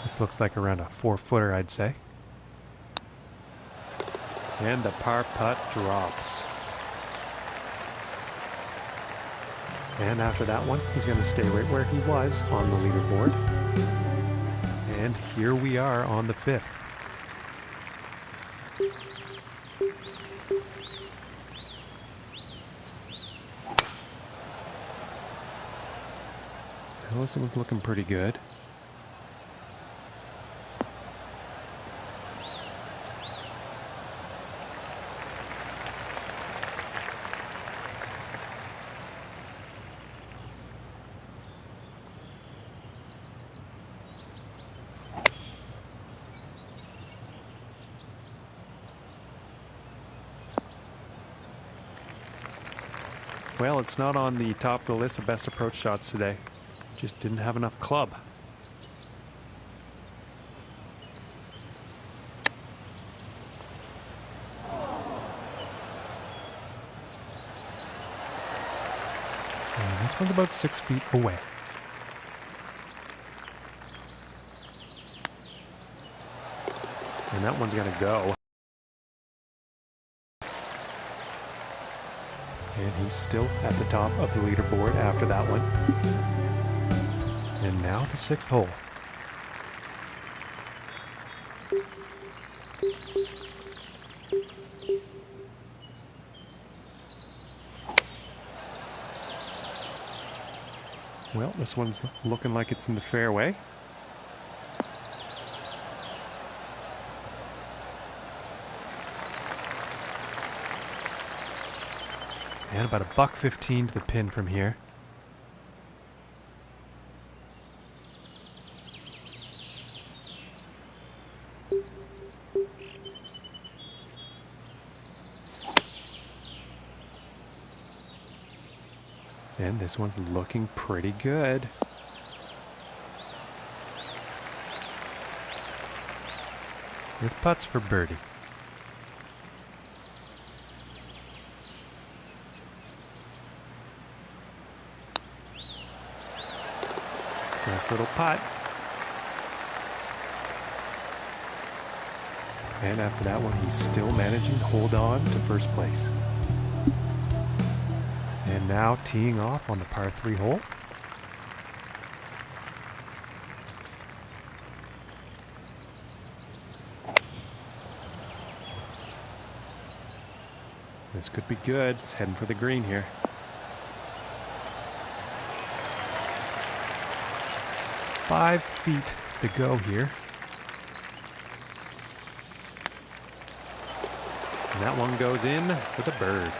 This looks like around a 4-footer, I'd say. And the par putt drops. And after that one, he's going to stay right where he was on the leaderboard. And here we are on the 5th. Well, this one's looking pretty good. Well, it's not on the top of the list of best approach shots today. Just didn't have enough club. And this one's about 6 feet away. And that one's gonna go. And he's still at the top of the leaderboard after that one. And now the 6th hole. Well, this one's looking like it's in the fairway. And about $1.15 to the pin from here. And this one's looking pretty good. This putt's for birdie. Nice little putt. And after that one, he's still managing to hold on to first place. And now teeing off on the par 3 hole. This could be good. It's heading for the green here. Five feet to go here. And that one goes in for the bird.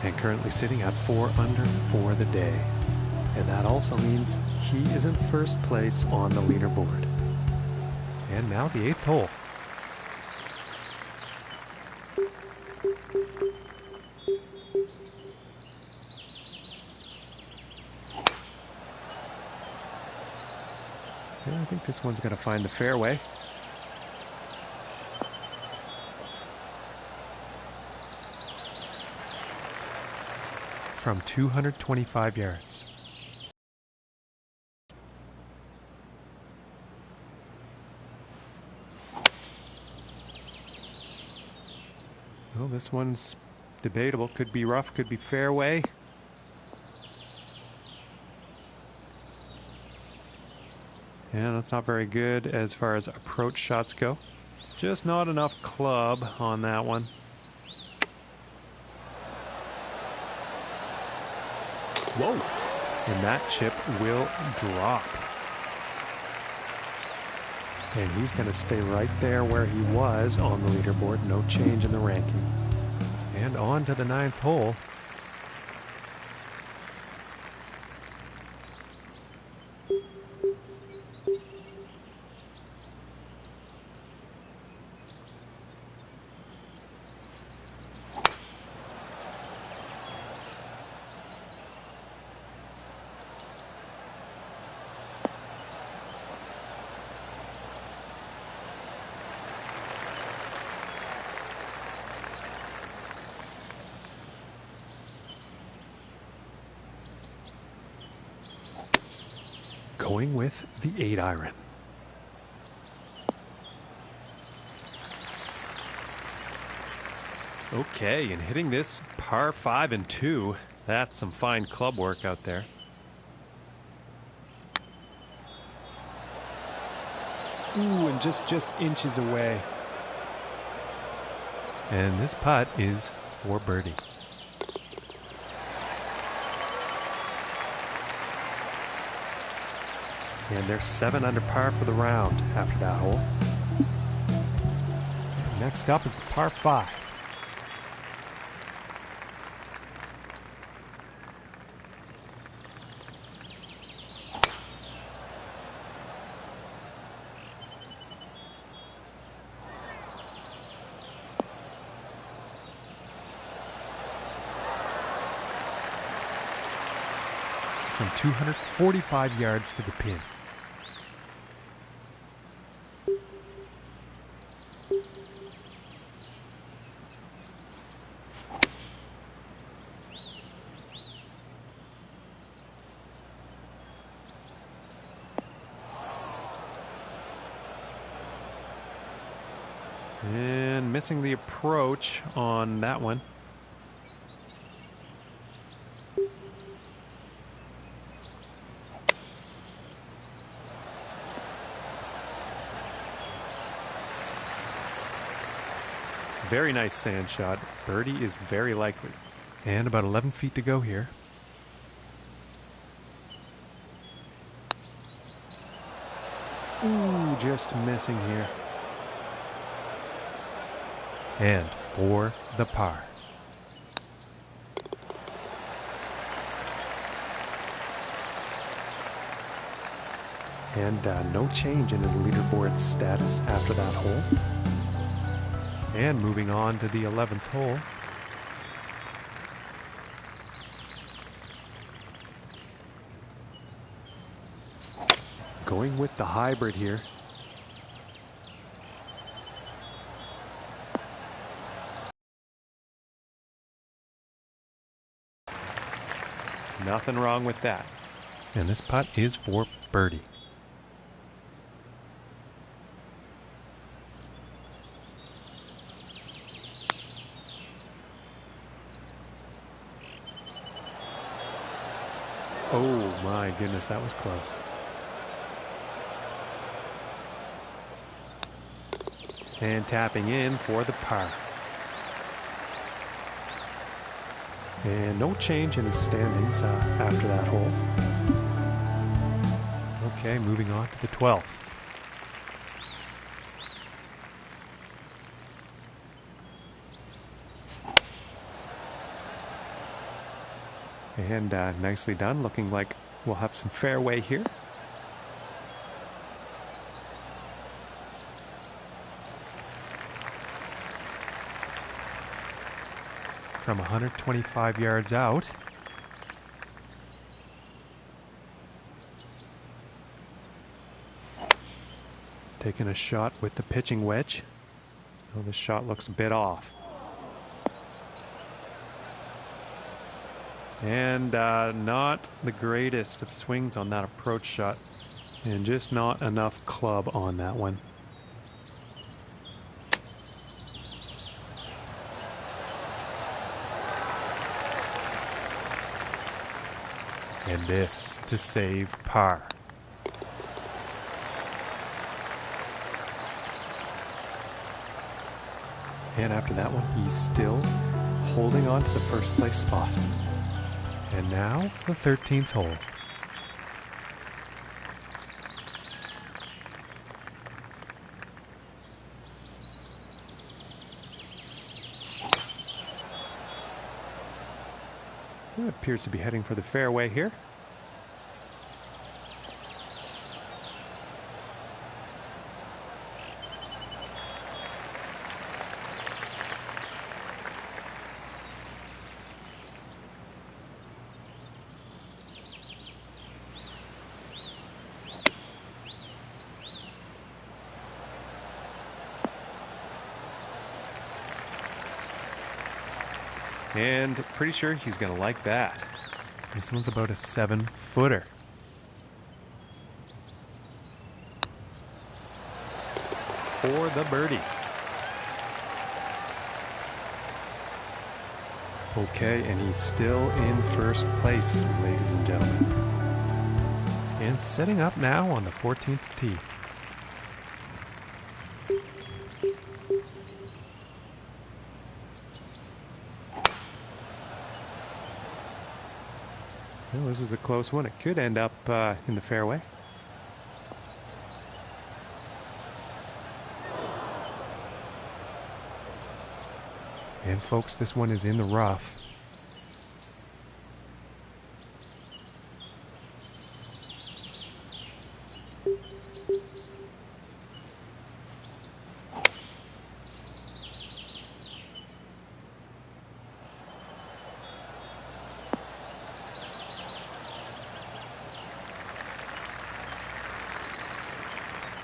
And currently sitting at 4 under for the day. And that also means he is in first place on the leaderboard. And now the 8th hole. And I think this one's going to find the fairway. From 225 yards. Well, this one's debatable. Could be rough, could be fairway. And that's not very good as far as approach shots go. Just not enough club on that one. Whoa! And that chip will drop. And he's going to stay right there where he was on the leaderboard. No change in the ranking. And on to the 9th hole. Going with the 8-iron. Okay, and hitting this par 5 and 2. That's some fine club work out there. Ooh, and just inches away. And this putt is for birdie. And they're 7 under par for the round after that hole. And next up is the par 5. From 245 yards to the pin. And missing the approach on that one. Very nice sand shot. Birdie is very likely. And about 11 feet to go here. Ooh, just missing here. And for the par. And no change in his leaderboard status after that hole. And moving on to the 11th hole. Going with the hybrid here. Nothing wrong with that. And this putt is for birdie. Oh my goodness, that was close. And tapping in for the par. And no change in his standings after that hole. Okay, moving on to the 12th. And nicely done. Looking like we'll have some fairway here. From 125 yards out. Taking a shot with the pitching wedge. Oh, this shot looks a bit off. And not the greatest of swings on that approach shot. And just not enough club on that one. And this to save par. And after that one, he's still holding on to the first place spot. And now the 13th hole. It appears to be heading for the fairway here. And pretty sure he's going to like that. This one's about a 7-footer. For the birdie. Okay, and he's still in first place, ladies and gentlemen. And setting up now on the 14th tee. Well, this is a close one. It could end up in the fairway. And folks, this one is in the rough.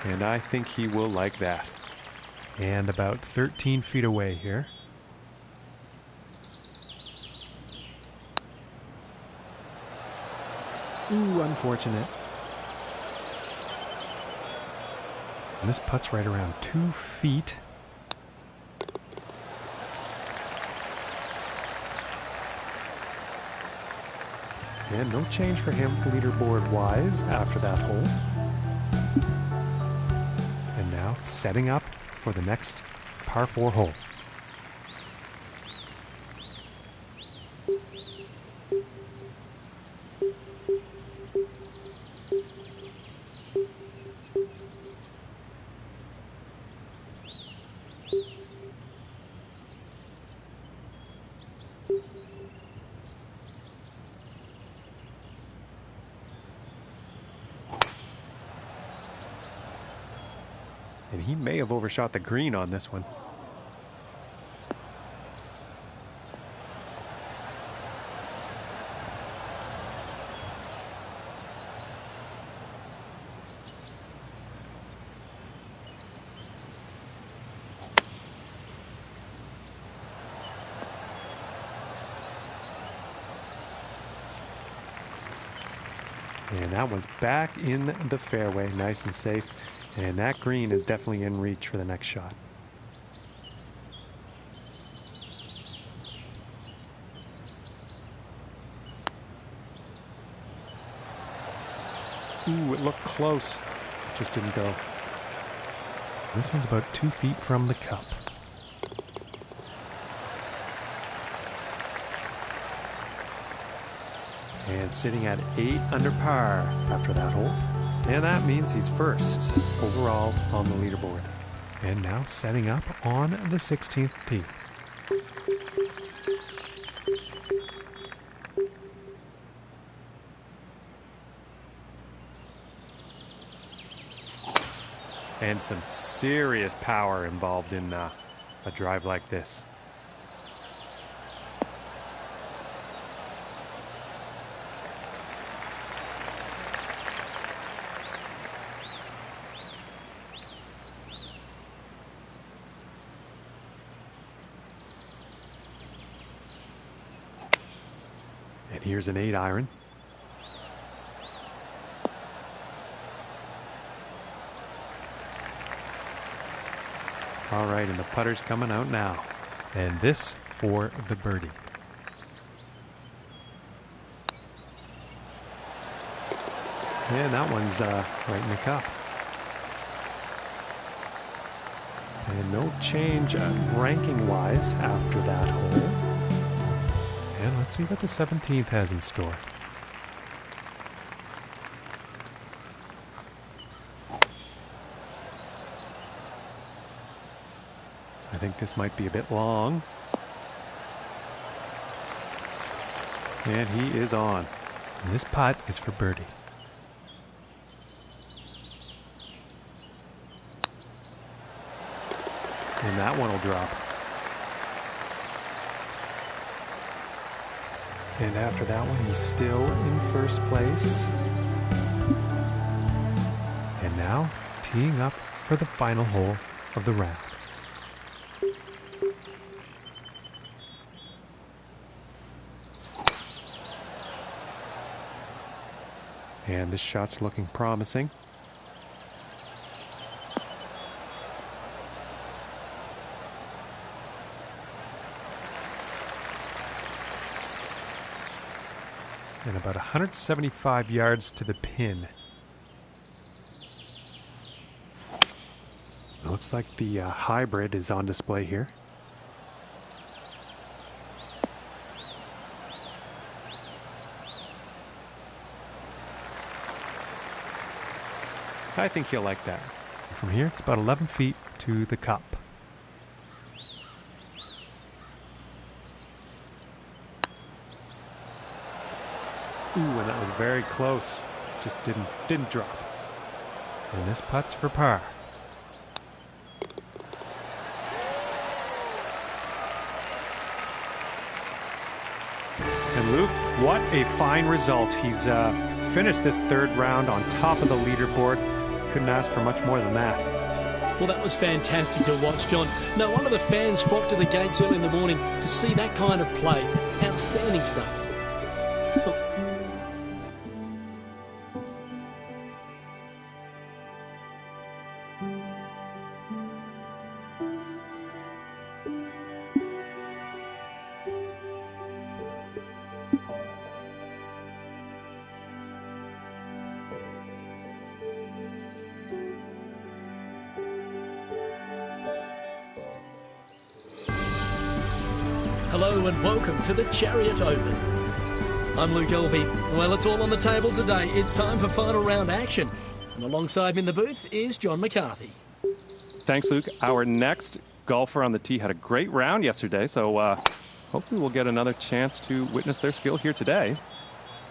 And I think he will like that. And about 13 feet away here. Ooh, unfortunate. And this putt's right around 2 feet. And no change for him leaderboard-wise after that hole. And now setting up for the next par 4 hole. And he may have overshot the green on this one. And that one's back in the fairway, nice and safe. And that green is definitely in reach for the next shot. Ooh, it looked close. It just didn't go. This one's about 2 feet from the cup. And sitting at 8 under par after that hole. And that means he's first overall on the leaderboard. And now setting up on the 16th tee. And some serious power involved in a drive like this. And here's an 8-iron. All right, and the putter's coming out now. And this for the birdie. And that one's right in the cup. And no change ranking-wise after that hole. And let's see what the 17th has in store. I think this might be a bit long. And he is on. And this putt is for birdie. And that one will drop. And after that one, he's still in first place. And now teeing up for the final hole of the round. And this shot's looking promising. And about 175 yards to the pin. It looks like the hybrid is on display here. I think he'll like that. From here, it's about 11 feet to the cup. Ooh, and that was very close. Just didn't drop. And this putt's for par. And Luke, what a fine result. He's finished this third round on top of the leaderboard. Couldn't ask for much more than that. Well, that was fantastic to watch, John. No wonder the fans flocked to the gates early in the morning to see that kind of play. Outstanding stuff. Hello and welcome to the Chariot Open. I'm Luke Elvey. Well, it's all on the table today. It's time for final round action. And alongside me in the booth is John McCarthy. Thanks, Luke. Our next golfer on the tee had a great round yesterday, so hopefully we'll get another chance to witness their skill here today.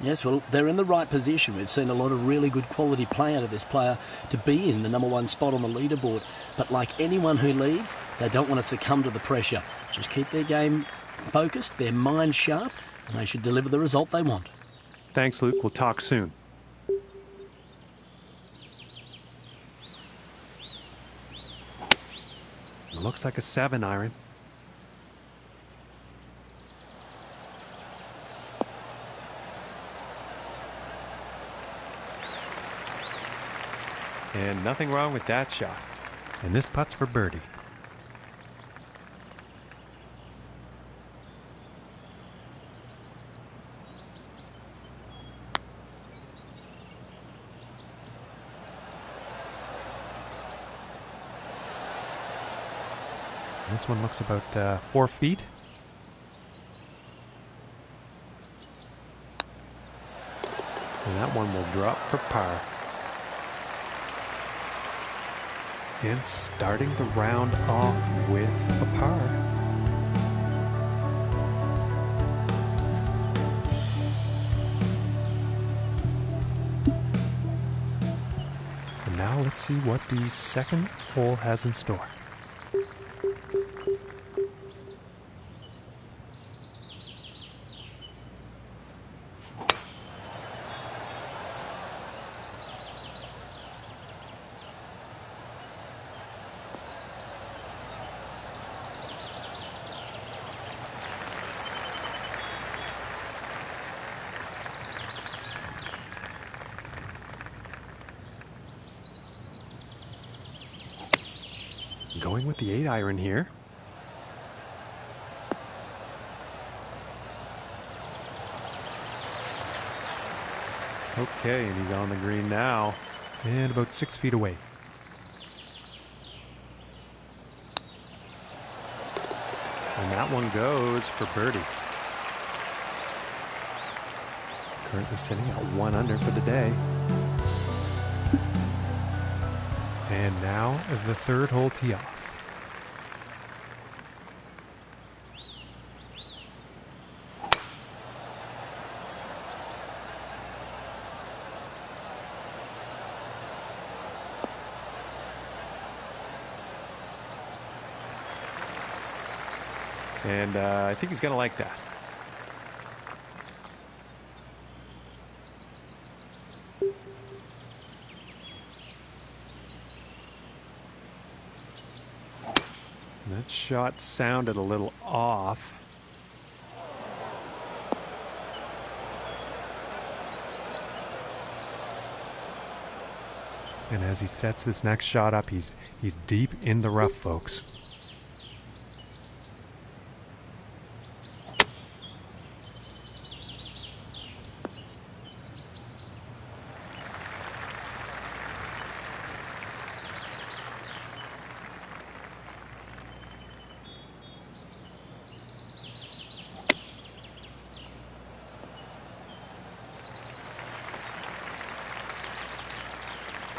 Yes, well, they're in the right position. We've seen a lot of really good quality play out of this player to be in the #1 spot on the leaderboard. But like anyone who leads, they don't want to succumb to the pressure. Just keep their game focused, their mind sharp, and they should deliver the result they want. Thanks, Luke. We'll talk soon. It looks like a 7-iron. And nothing wrong with that shot. And this putt's for birdie. This one looks about 4 feet. And that one will drop for par. And starting the round off with a par. And now let's see what the second hole has in store. Going with the 8-iron here. Okay, and he's on the green now. And about 6 feet away. And that one goes for birdie. Currently sitting at 1 under for the day. And now the third hole tee off. And I think he's going to like that. That shot sounded a little off. And as he sets this next shot up, he's deep in the rough, folks.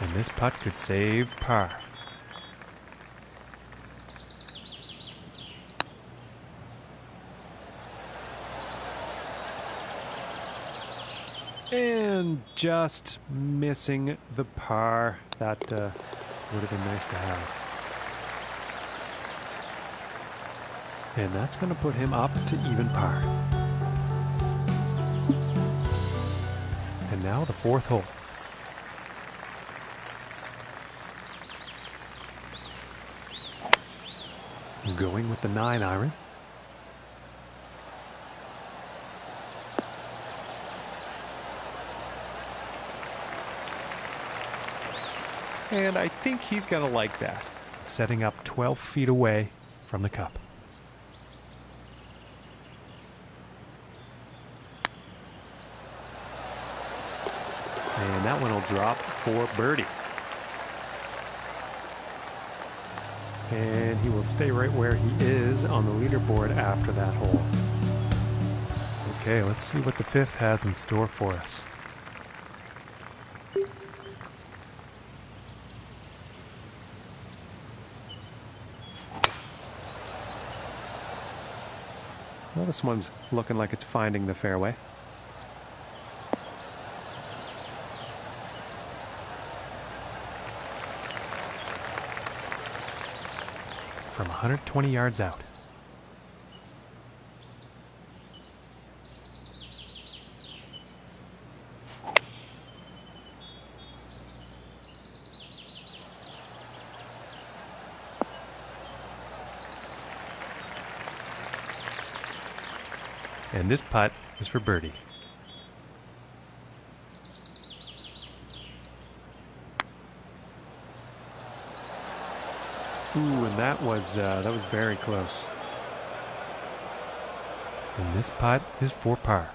And this putt could save par. And just missing the par. That would have been nice to have. And that's going to put him up to even par. And now the fourth hole. Going with the 9-iron. And I think he's going to like that. Setting up 12 feet away from the cup. And that one will drop for birdie. And he will stay right where he is on the leaderboard after that hole. Okay, let's see what the fifth has in store for us. Well, this one's looking like it's finding the fairway. From 120 yards out. And this putt is for birdie. Ooh, and that was very close. And this putt is for par.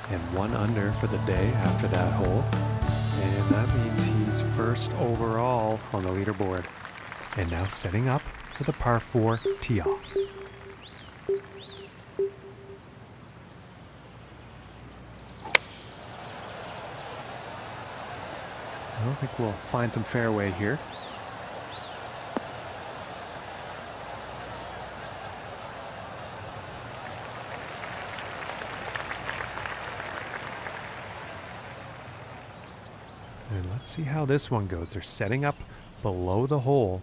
And 1 under for the day after that hole. And that means he's first overall on the leaderboard. And now setting up for the par 4 tee off. I think we'll find some fairway here. And let's see how this one goes. They're setting up below the hole.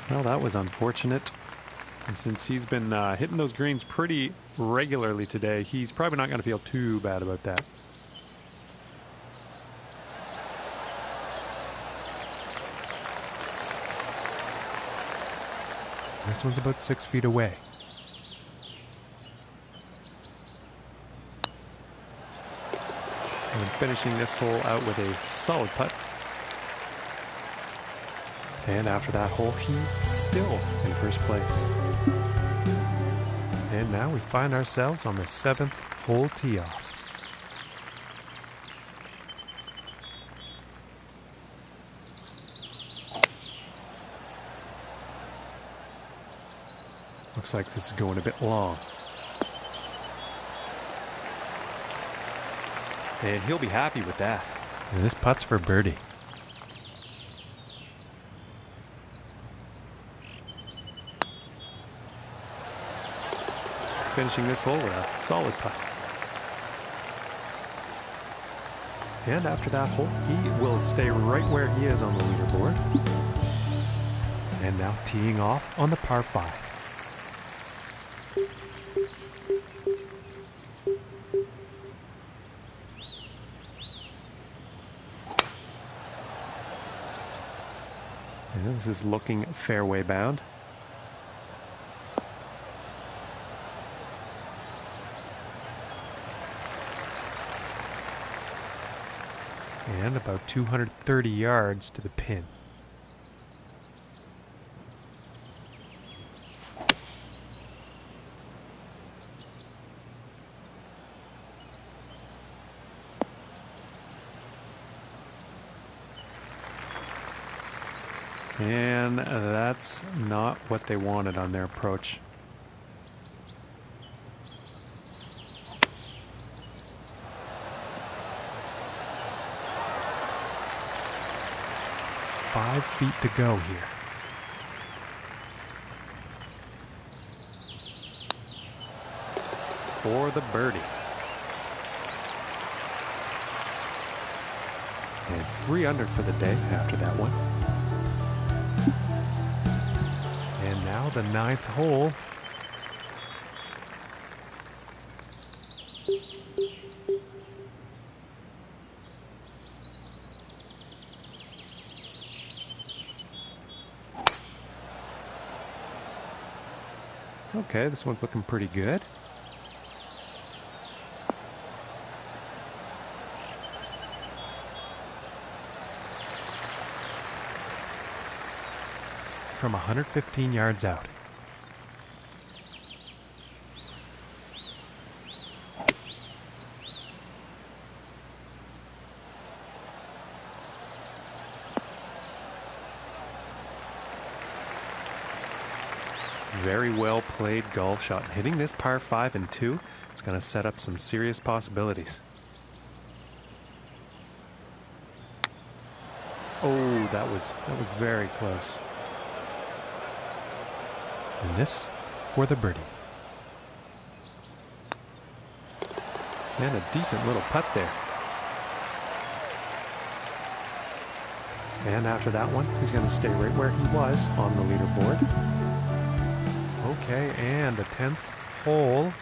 Well, that was unfortunate. And since he's been hitting those greens pretty regularly today, he's probably not going to feel too bad about that. This one's about 6 feet away. And finishing this hole out with a solid putt. And after that hole, he's still in first place. And now we find ourselves on the 7th hole tee off. Looks like this is going a bit long. And he'll be happy with that. And this putt's for birdie. Finishing this hole with a solid putt. And after that hole, he will stay right where he is on the leaderboard. And now teeing off on the par 5. And this is looking fairway bound. And about 230 yards to the pin. And that's not what they wanted on their approach. Five feet to go here. For the birdie. And 3 under for the day after that one. And now the 9th hole. Okay, this one's looking pretty good. From 115 yards out. Very well played golf shot. Hitting this par 5 and 2, it's going to set up some serious possibilities. Oh, that was very close. And this for the birdie. And a decent little putt there. And after that one, he's going to stay right where he was on the leaderboard. Okay, and the 10th hole.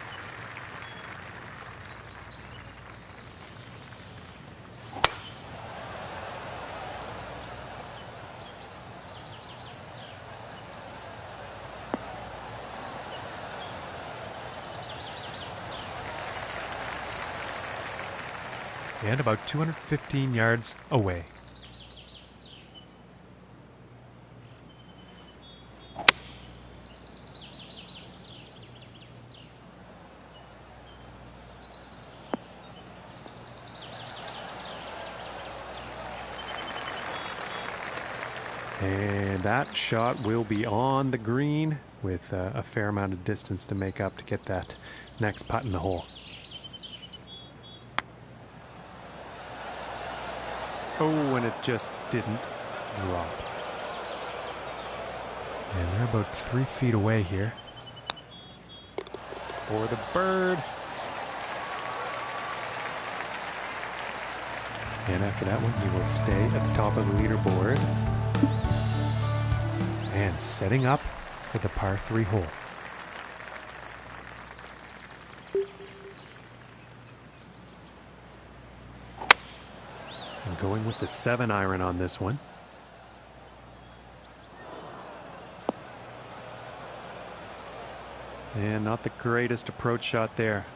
and about 215 yards away. And that shot will be on the green with a fair amount of distance to make up to get that next putt in the hole. Oh, and it just didn't drop. And they're about 3 feet away here. For the bird. And after that one, he will stay at the top of the leaderboard. And setting up for the par 3 hole. And going with the 7-iron on this one. And not the greatest approach shot there.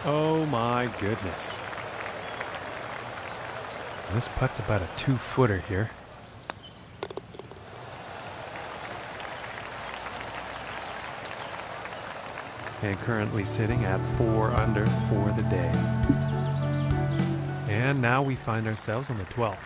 Oh my goodness. This putt's about a 2-footer here. And currently sitting at 4 under for the day. And now we find ourselves on the 12th.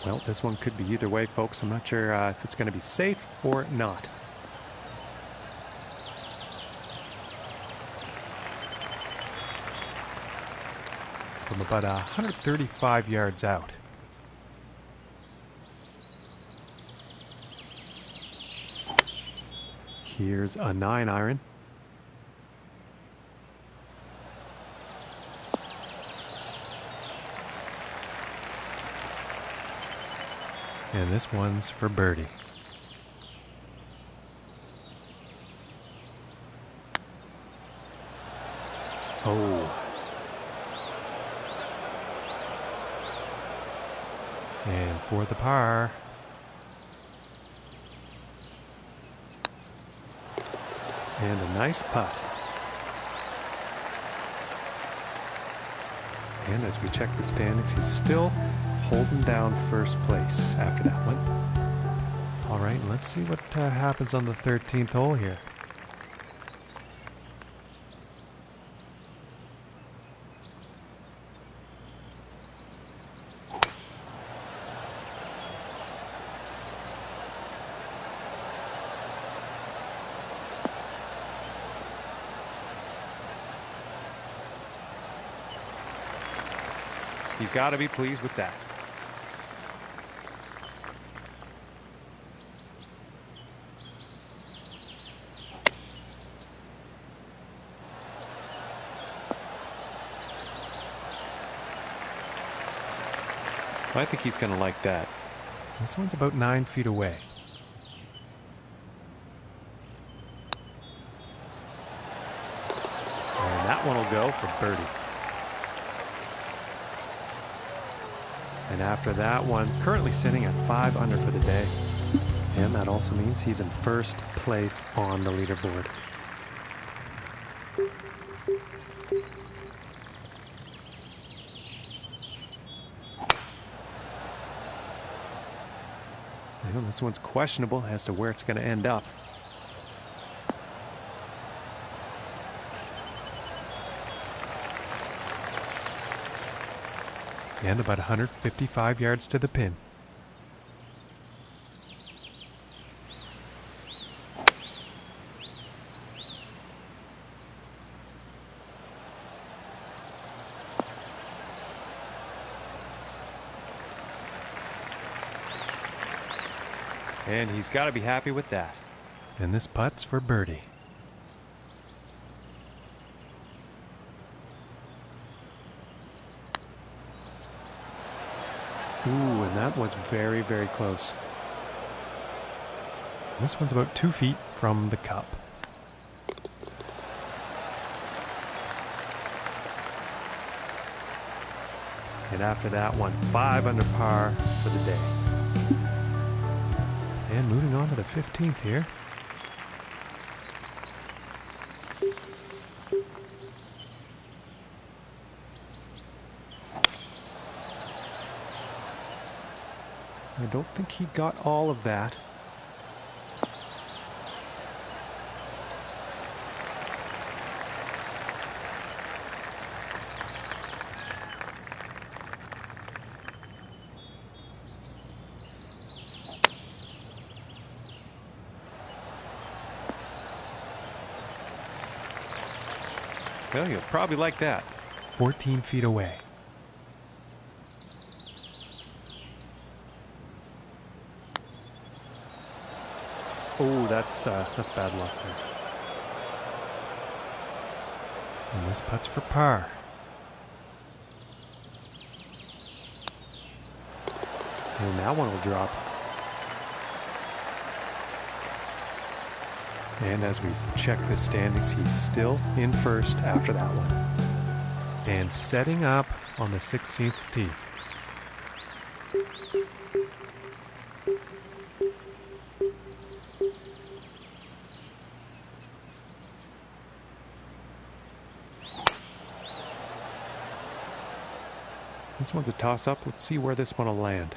Well, this one could be either way, folks. I'm not sure if it's going to be safe or not. From about 135 yards out. Here's a 9-iron. And this one's for birdie. Oh. And for the par. And a nice putt. And as we check the standings, he's still holding down first place after that one. All right, let's see what happens on the 13th hole here. He's got to be pleased with that. I think he's going to like that. This one's about 9 feet away. And that one will go for birdie. And after that one, currently sitting at 5 under for the day. And that also means he's in first place on the leaderboard. And this one's questionable as to where it's going to end up. And about 155 yards to the pin. And he's got to be happy with that. And this putt's for birdie. Ooh, and that was very, very close. This one's about 2 feet from the cup. And after that one, 5 under par for the day. And moving on to the 15th here. I don't think he got all of that. Well, you'll probably like that. 14 feet away. Oh, that's bad luck there. And this putt's for par. And that one will drop. And as we check the standings, he's still in first after that one. And setting up on the 16th tee. This one's a toss-up. Let's see where this one will land.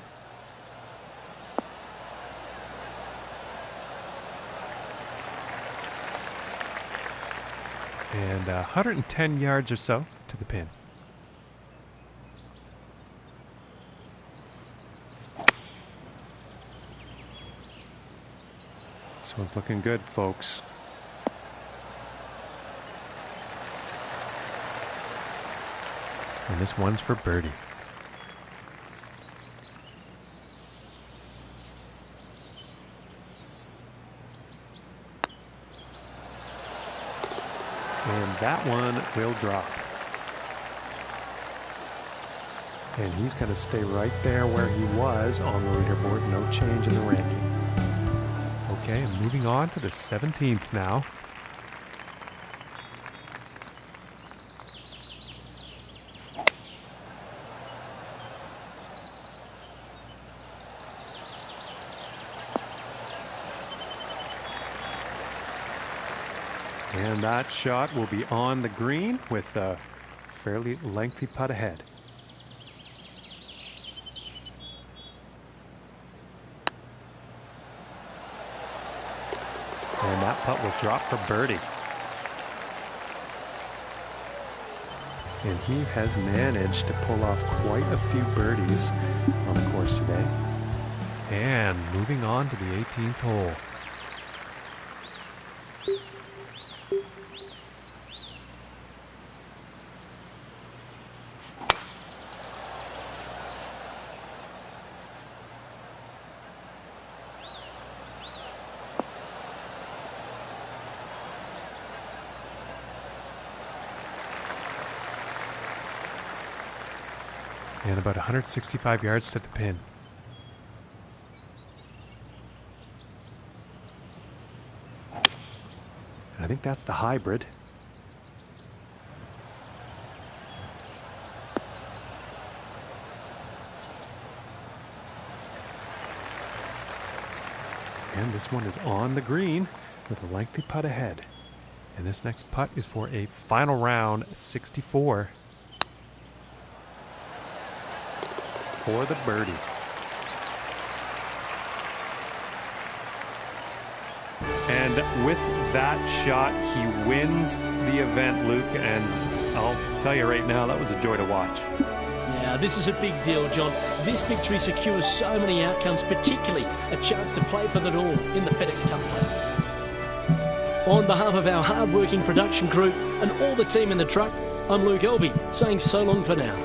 And 110 yards or so to the pin. This one's looking good, folks. And this one's for birdie. And that one will drop. And he's going to stay right there where he was on the leaderboard. No change in the ranking. Okay, and moving on to the 17th now. And that shot will be on the green with a fairly lengthy putt ahead. And that putt will drop for birdie. And he has managed to pull off quite a few birdies on the course today. And moving on to the 18th hole. And about 165 yards to the pin. And I think that's the hybrid. And this one is on the green with a lengthy putt ahead. And this next putt is for a final round 64. For the birdie. And with that shot, he wins the event, Luke. And I'll tell you right now, that was a joy to watch. Yeah, this is a big deal, John. This victory secures so many outcomes, particularly a chance to play for it all in the FedEx Cup playoffs. On behalf of our hard-working production crew and all the team in the truck, I'm Luke Elvey, saying so long for now.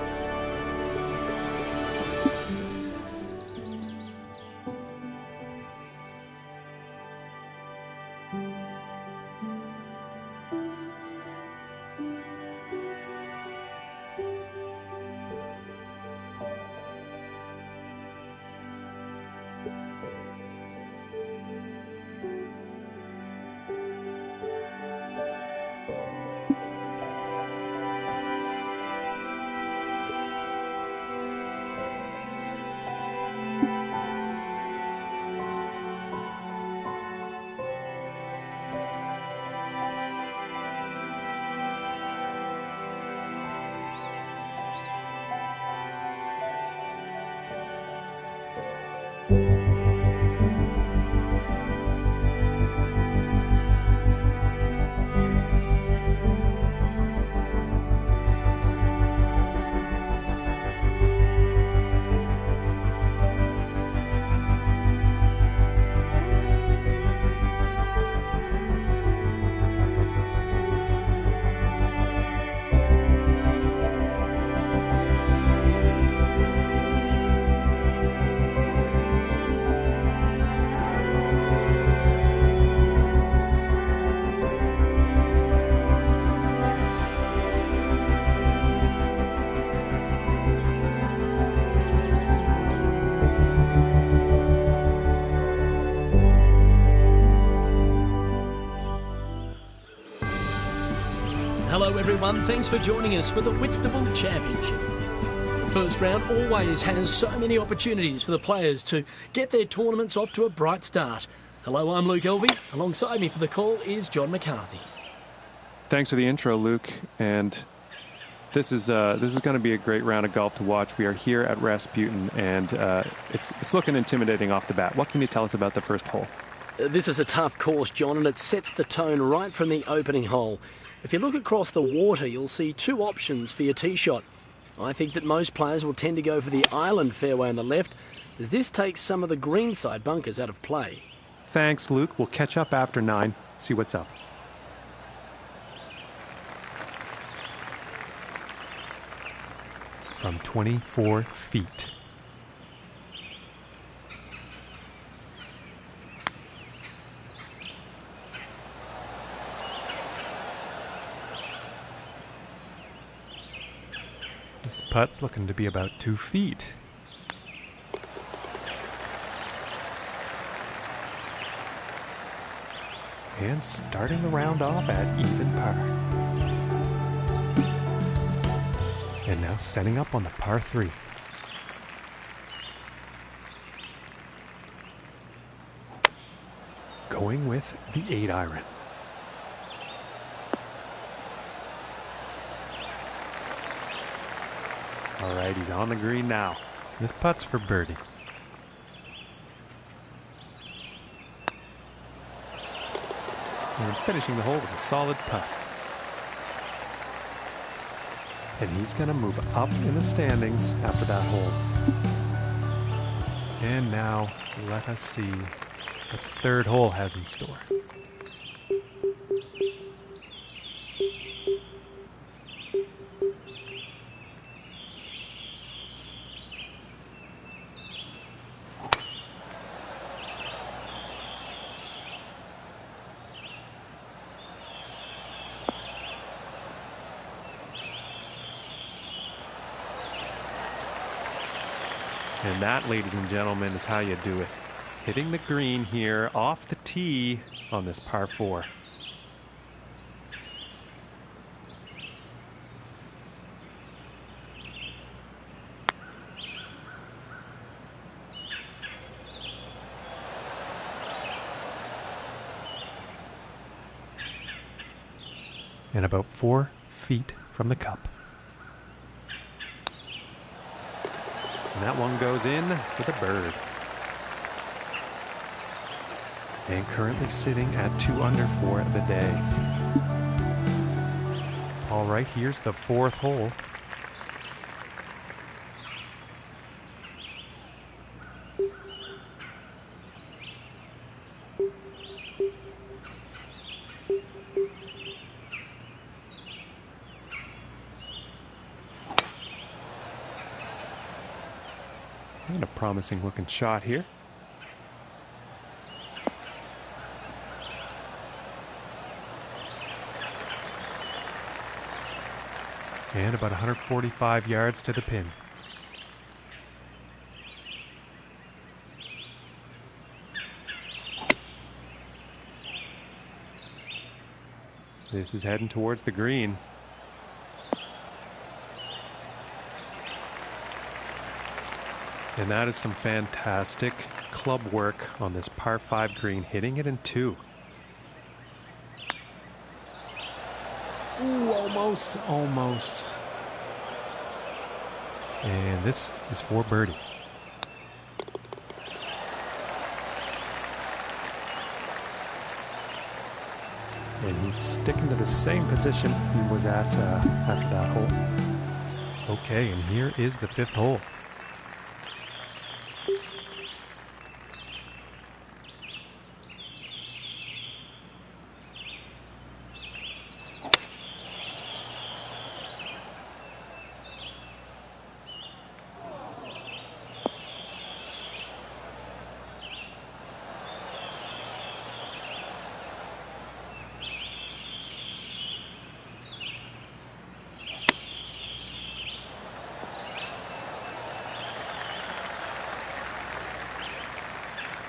Hello everyone, thanks for joining us for the Whitstable Championship. The first round always has so many opportunities for the players to get their tournaments off to a bright start. Hello, I'm Luke Elvey. Alongside me for the call is John McCarthy. Thanks for the intro, Luke. And this is going to be a great round of golf to watch. We are here at Rasputin, and it's looking intimidating off the bat. What can you tell us about the first hole? This is a tough course, John, and it sets the tone right from the opening hole. If you look across the water, you'll see two options for your tee shot. I think that most players will tend to go for the island fairway on the left, as this takes some of the greenside bunkers out of play. Thanks, Luke. We'll catch up after 9, see what's up. From 24 feet. This putt's looking to be about 2 feet. And starting the round off at even par. And now setting up on the par 3. Going with the 8-iron. All right, he's on the green now. This putt's for birdie. And finishing the hole with a solid putt. And he's going to move up in the standings after that hole. And now, let us see what the third hole has in store. And that, ladies and gentlemen, is how you do it. Hitting the green here off the tee on this par 4. And about 4 feet from the cup. And that one goes in for the bird. And currently sitting at 2 under for the day. All right, here's the 4th hole. And a promising looking shot here. And about 145 yards to the pin. This is heading towards the green. And that is some fantastic club work on this par 5 green, hitting it in 2. Ooh, almost. And this is for birdie. And he's sticking to the same position he was at after that hole. Okay, and here is the 5th hole.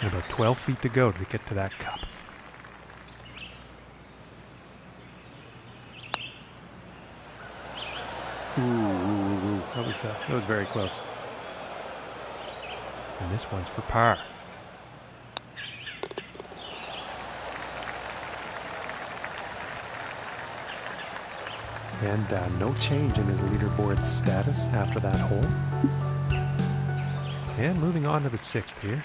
And about 12 feet to go to get to that cup. Ooh. That was very close. And this one's for par. And no change in his leaderboard status after that hole. And moving on to the 6th here.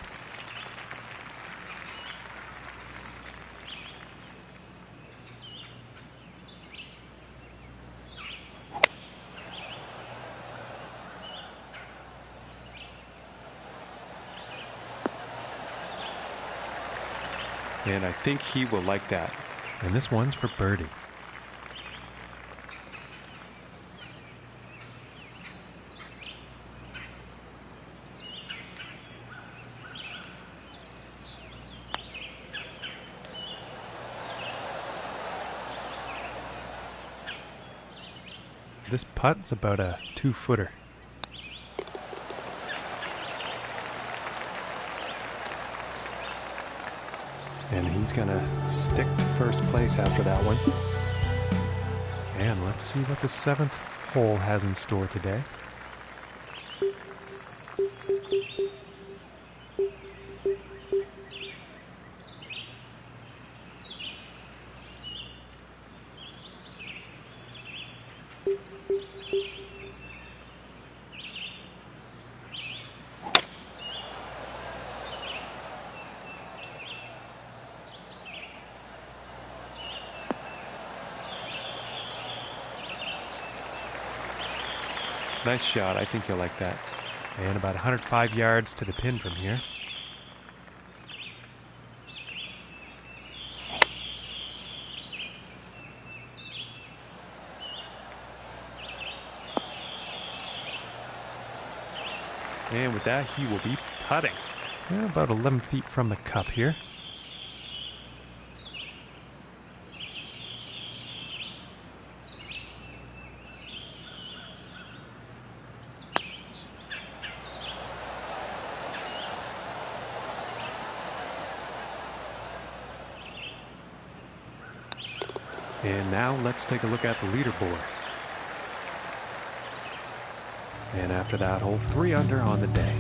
And I think he will like that. And this one's for birdie. This putt's about a 2-footer. And he's going to stick to first place after that one. And let's see what the 7th hole has in store today. Nice shot. I think you'll like that. And about 105 yards to the pin from here. And with that, he will be putting. Yeah, about 11 feet from the cup here. And now let's take a look at the leaderboard. And after that hole, 3 under on the day.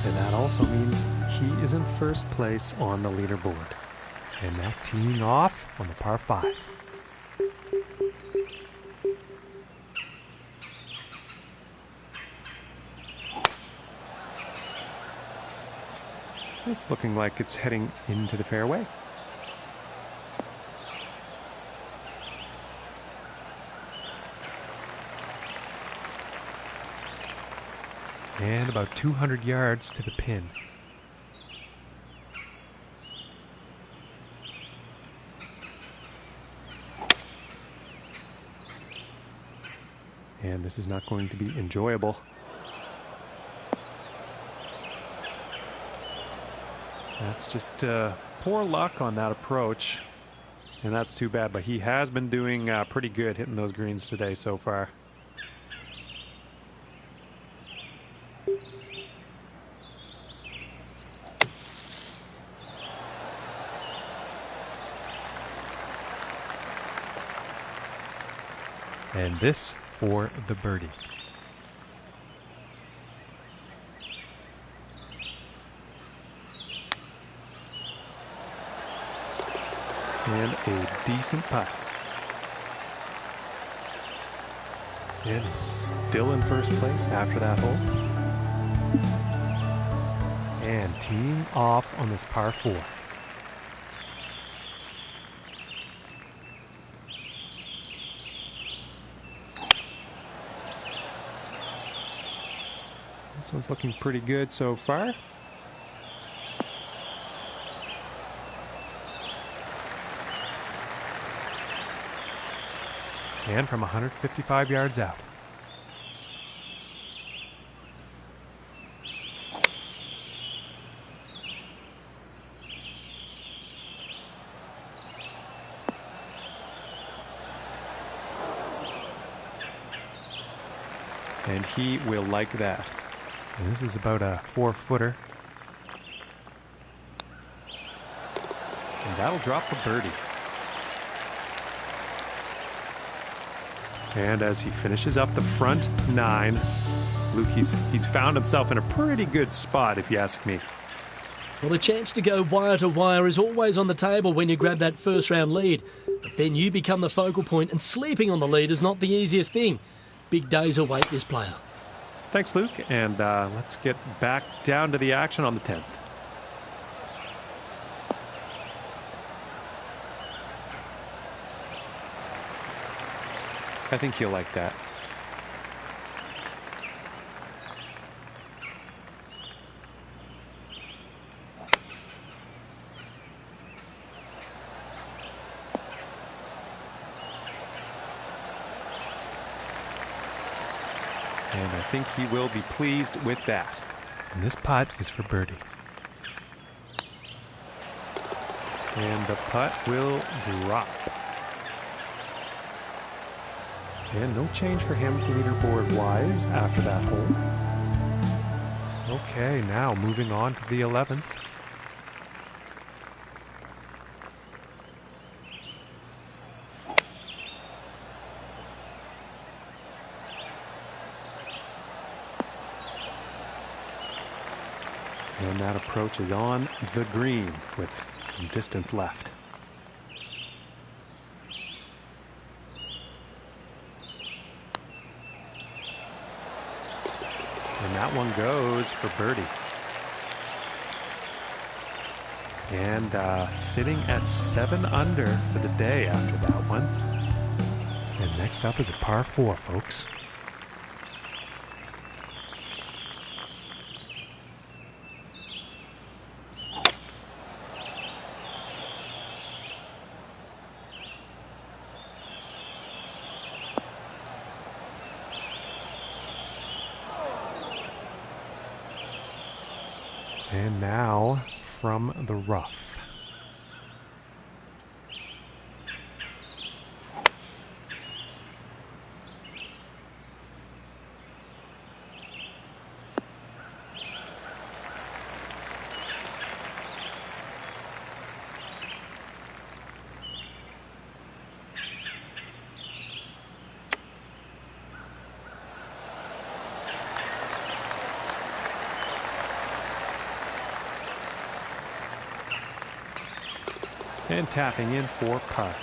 And that also means he is in first place on the leaderboard. And now teeing off on the par 5. It's looking like it's heading into the fairway. And about 200 yards to the pin. And this is not going to be enjoyable. That's just poor luck on that approach. And that's too bad, but he has been doing pretty good hitting those greens today so far. And this for the birdie. And a decent putt. And he's still in first place after that hole. And teeing off on this par 4. This one's looking pretty good so far. And from 155 yards out. And he will like that. And this is about a 4-footer. And that'll drop the birdie. And as he finishes up the front 9, Luke, he's found himself in a pretty good spot, if you ask me. Well, the chance to go wire to wire is always on the table when you grab that first round lead. But then you become the focal point, and sleeping on the lead is not the easiest thing. Big days await this player. Thanks, Luke. And let's get back down to the action on the 10th. I think he'll like that. And I think he will be pleased with that. And this putt is for birdie. And the putt will drop. And no change for him leaderboard-wise after that hole. Okay, now moving on to the 11th. And that approach is on the green with some distance left. And that one goes for birdie. And sitting at 7 under for the day after that one. And next up is a par 4, folks. And now from the rough. And tapping in for par.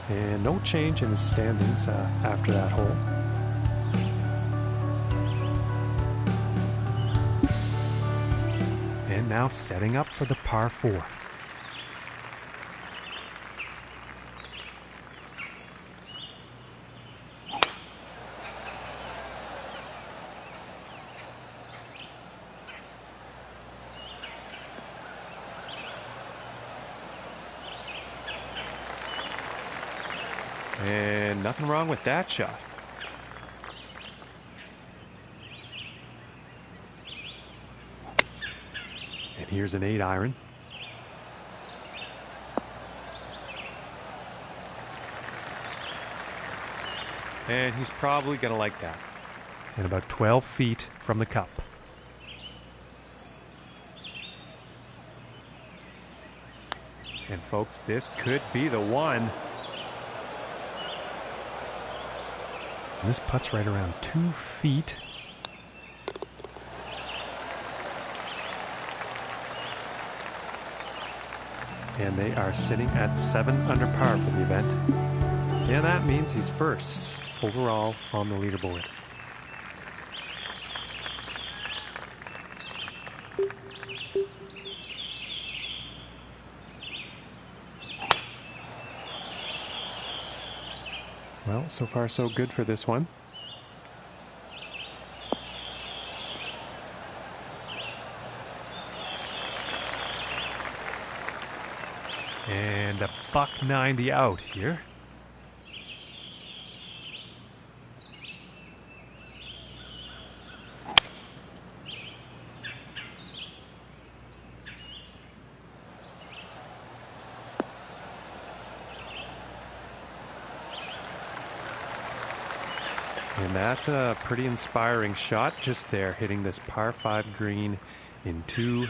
And no change in his standings after that hole. And now setting up for the par 4. And nothing wrong with that shot. And here's an 8 iron. And he's probably going to like that. And about 12 feet from the cup. And folks, this could be the one. And this putt's right around 2 feet. And they are sitting at 7 under par for the event. And that means he's first overall on the leaderboard. Well, so far so good for this one. And a $190 out here. And that's a pretty inspiring shot just there, hitting this par 5 green in 2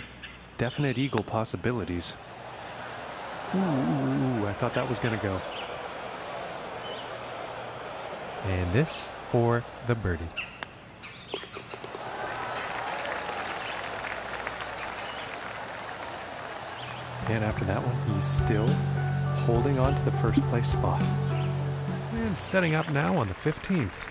definite eagle possibilities. Ooh, I thought that was going to go. And this for the birdie. And after that one, he's still holding on to the first place spot. And setting up now on the 15th.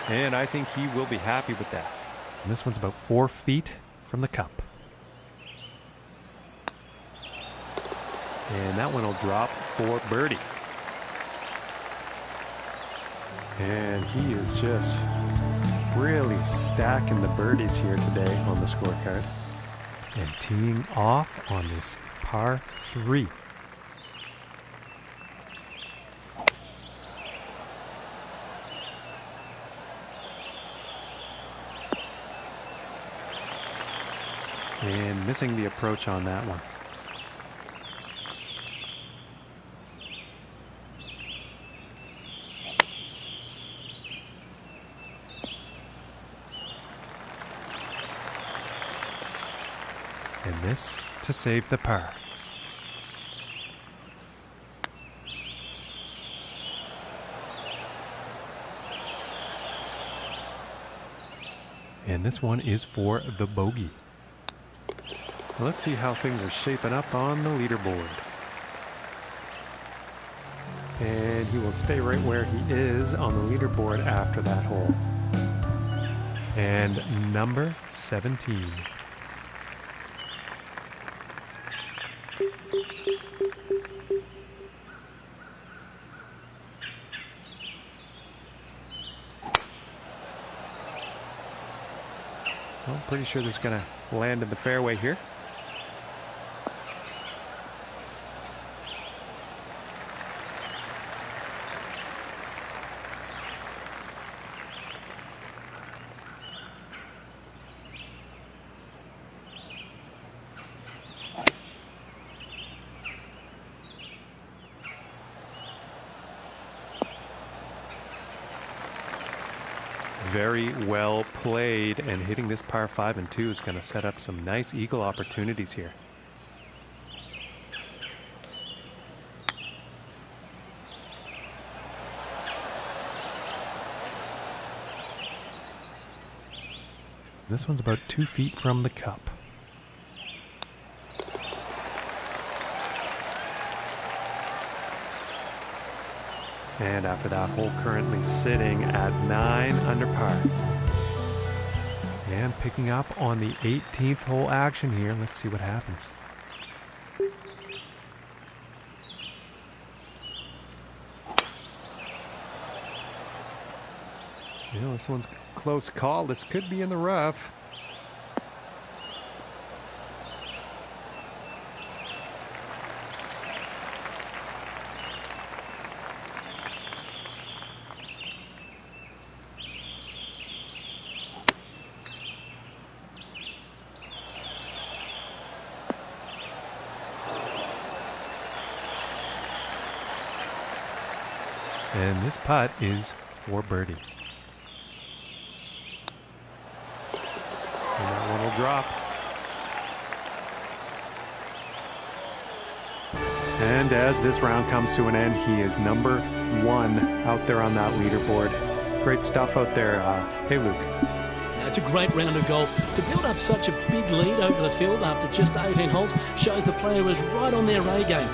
And I think he will be happy with that. And this one's about 4 feet from the cup. And that one will drop for birdie. And he is just really stacking the birdies here today on the scorecard. And teeing off on this par 3. And missing the approach on that one. And this to save the par. And this one is for the bogey. Let's see how things are shaping up on the leaderboard. And he will stay right where he is on the leaderboard after that hole. And number 17. Well, I'm pretty sure this is going to land in the fairway here. Very well played, and hitting this par 5 and 2 is going to set up some nice eagle opportunities here. This one's about 2 feet from the cup. And after that hole, currently sitting at 9 under par. And picking up on the 18th hole action here. Let's see what happens. You know, this one's a close call. This could be in the rough. And this putt is for birdie. And that one will drop. And as this round comes to an end, he is number 1 out there on that leaderboard. Great stuff out there. Hey, Luke. It's a great round of golf. To build up such a big lead over the field after just 18 holes shows the player was right on their A game.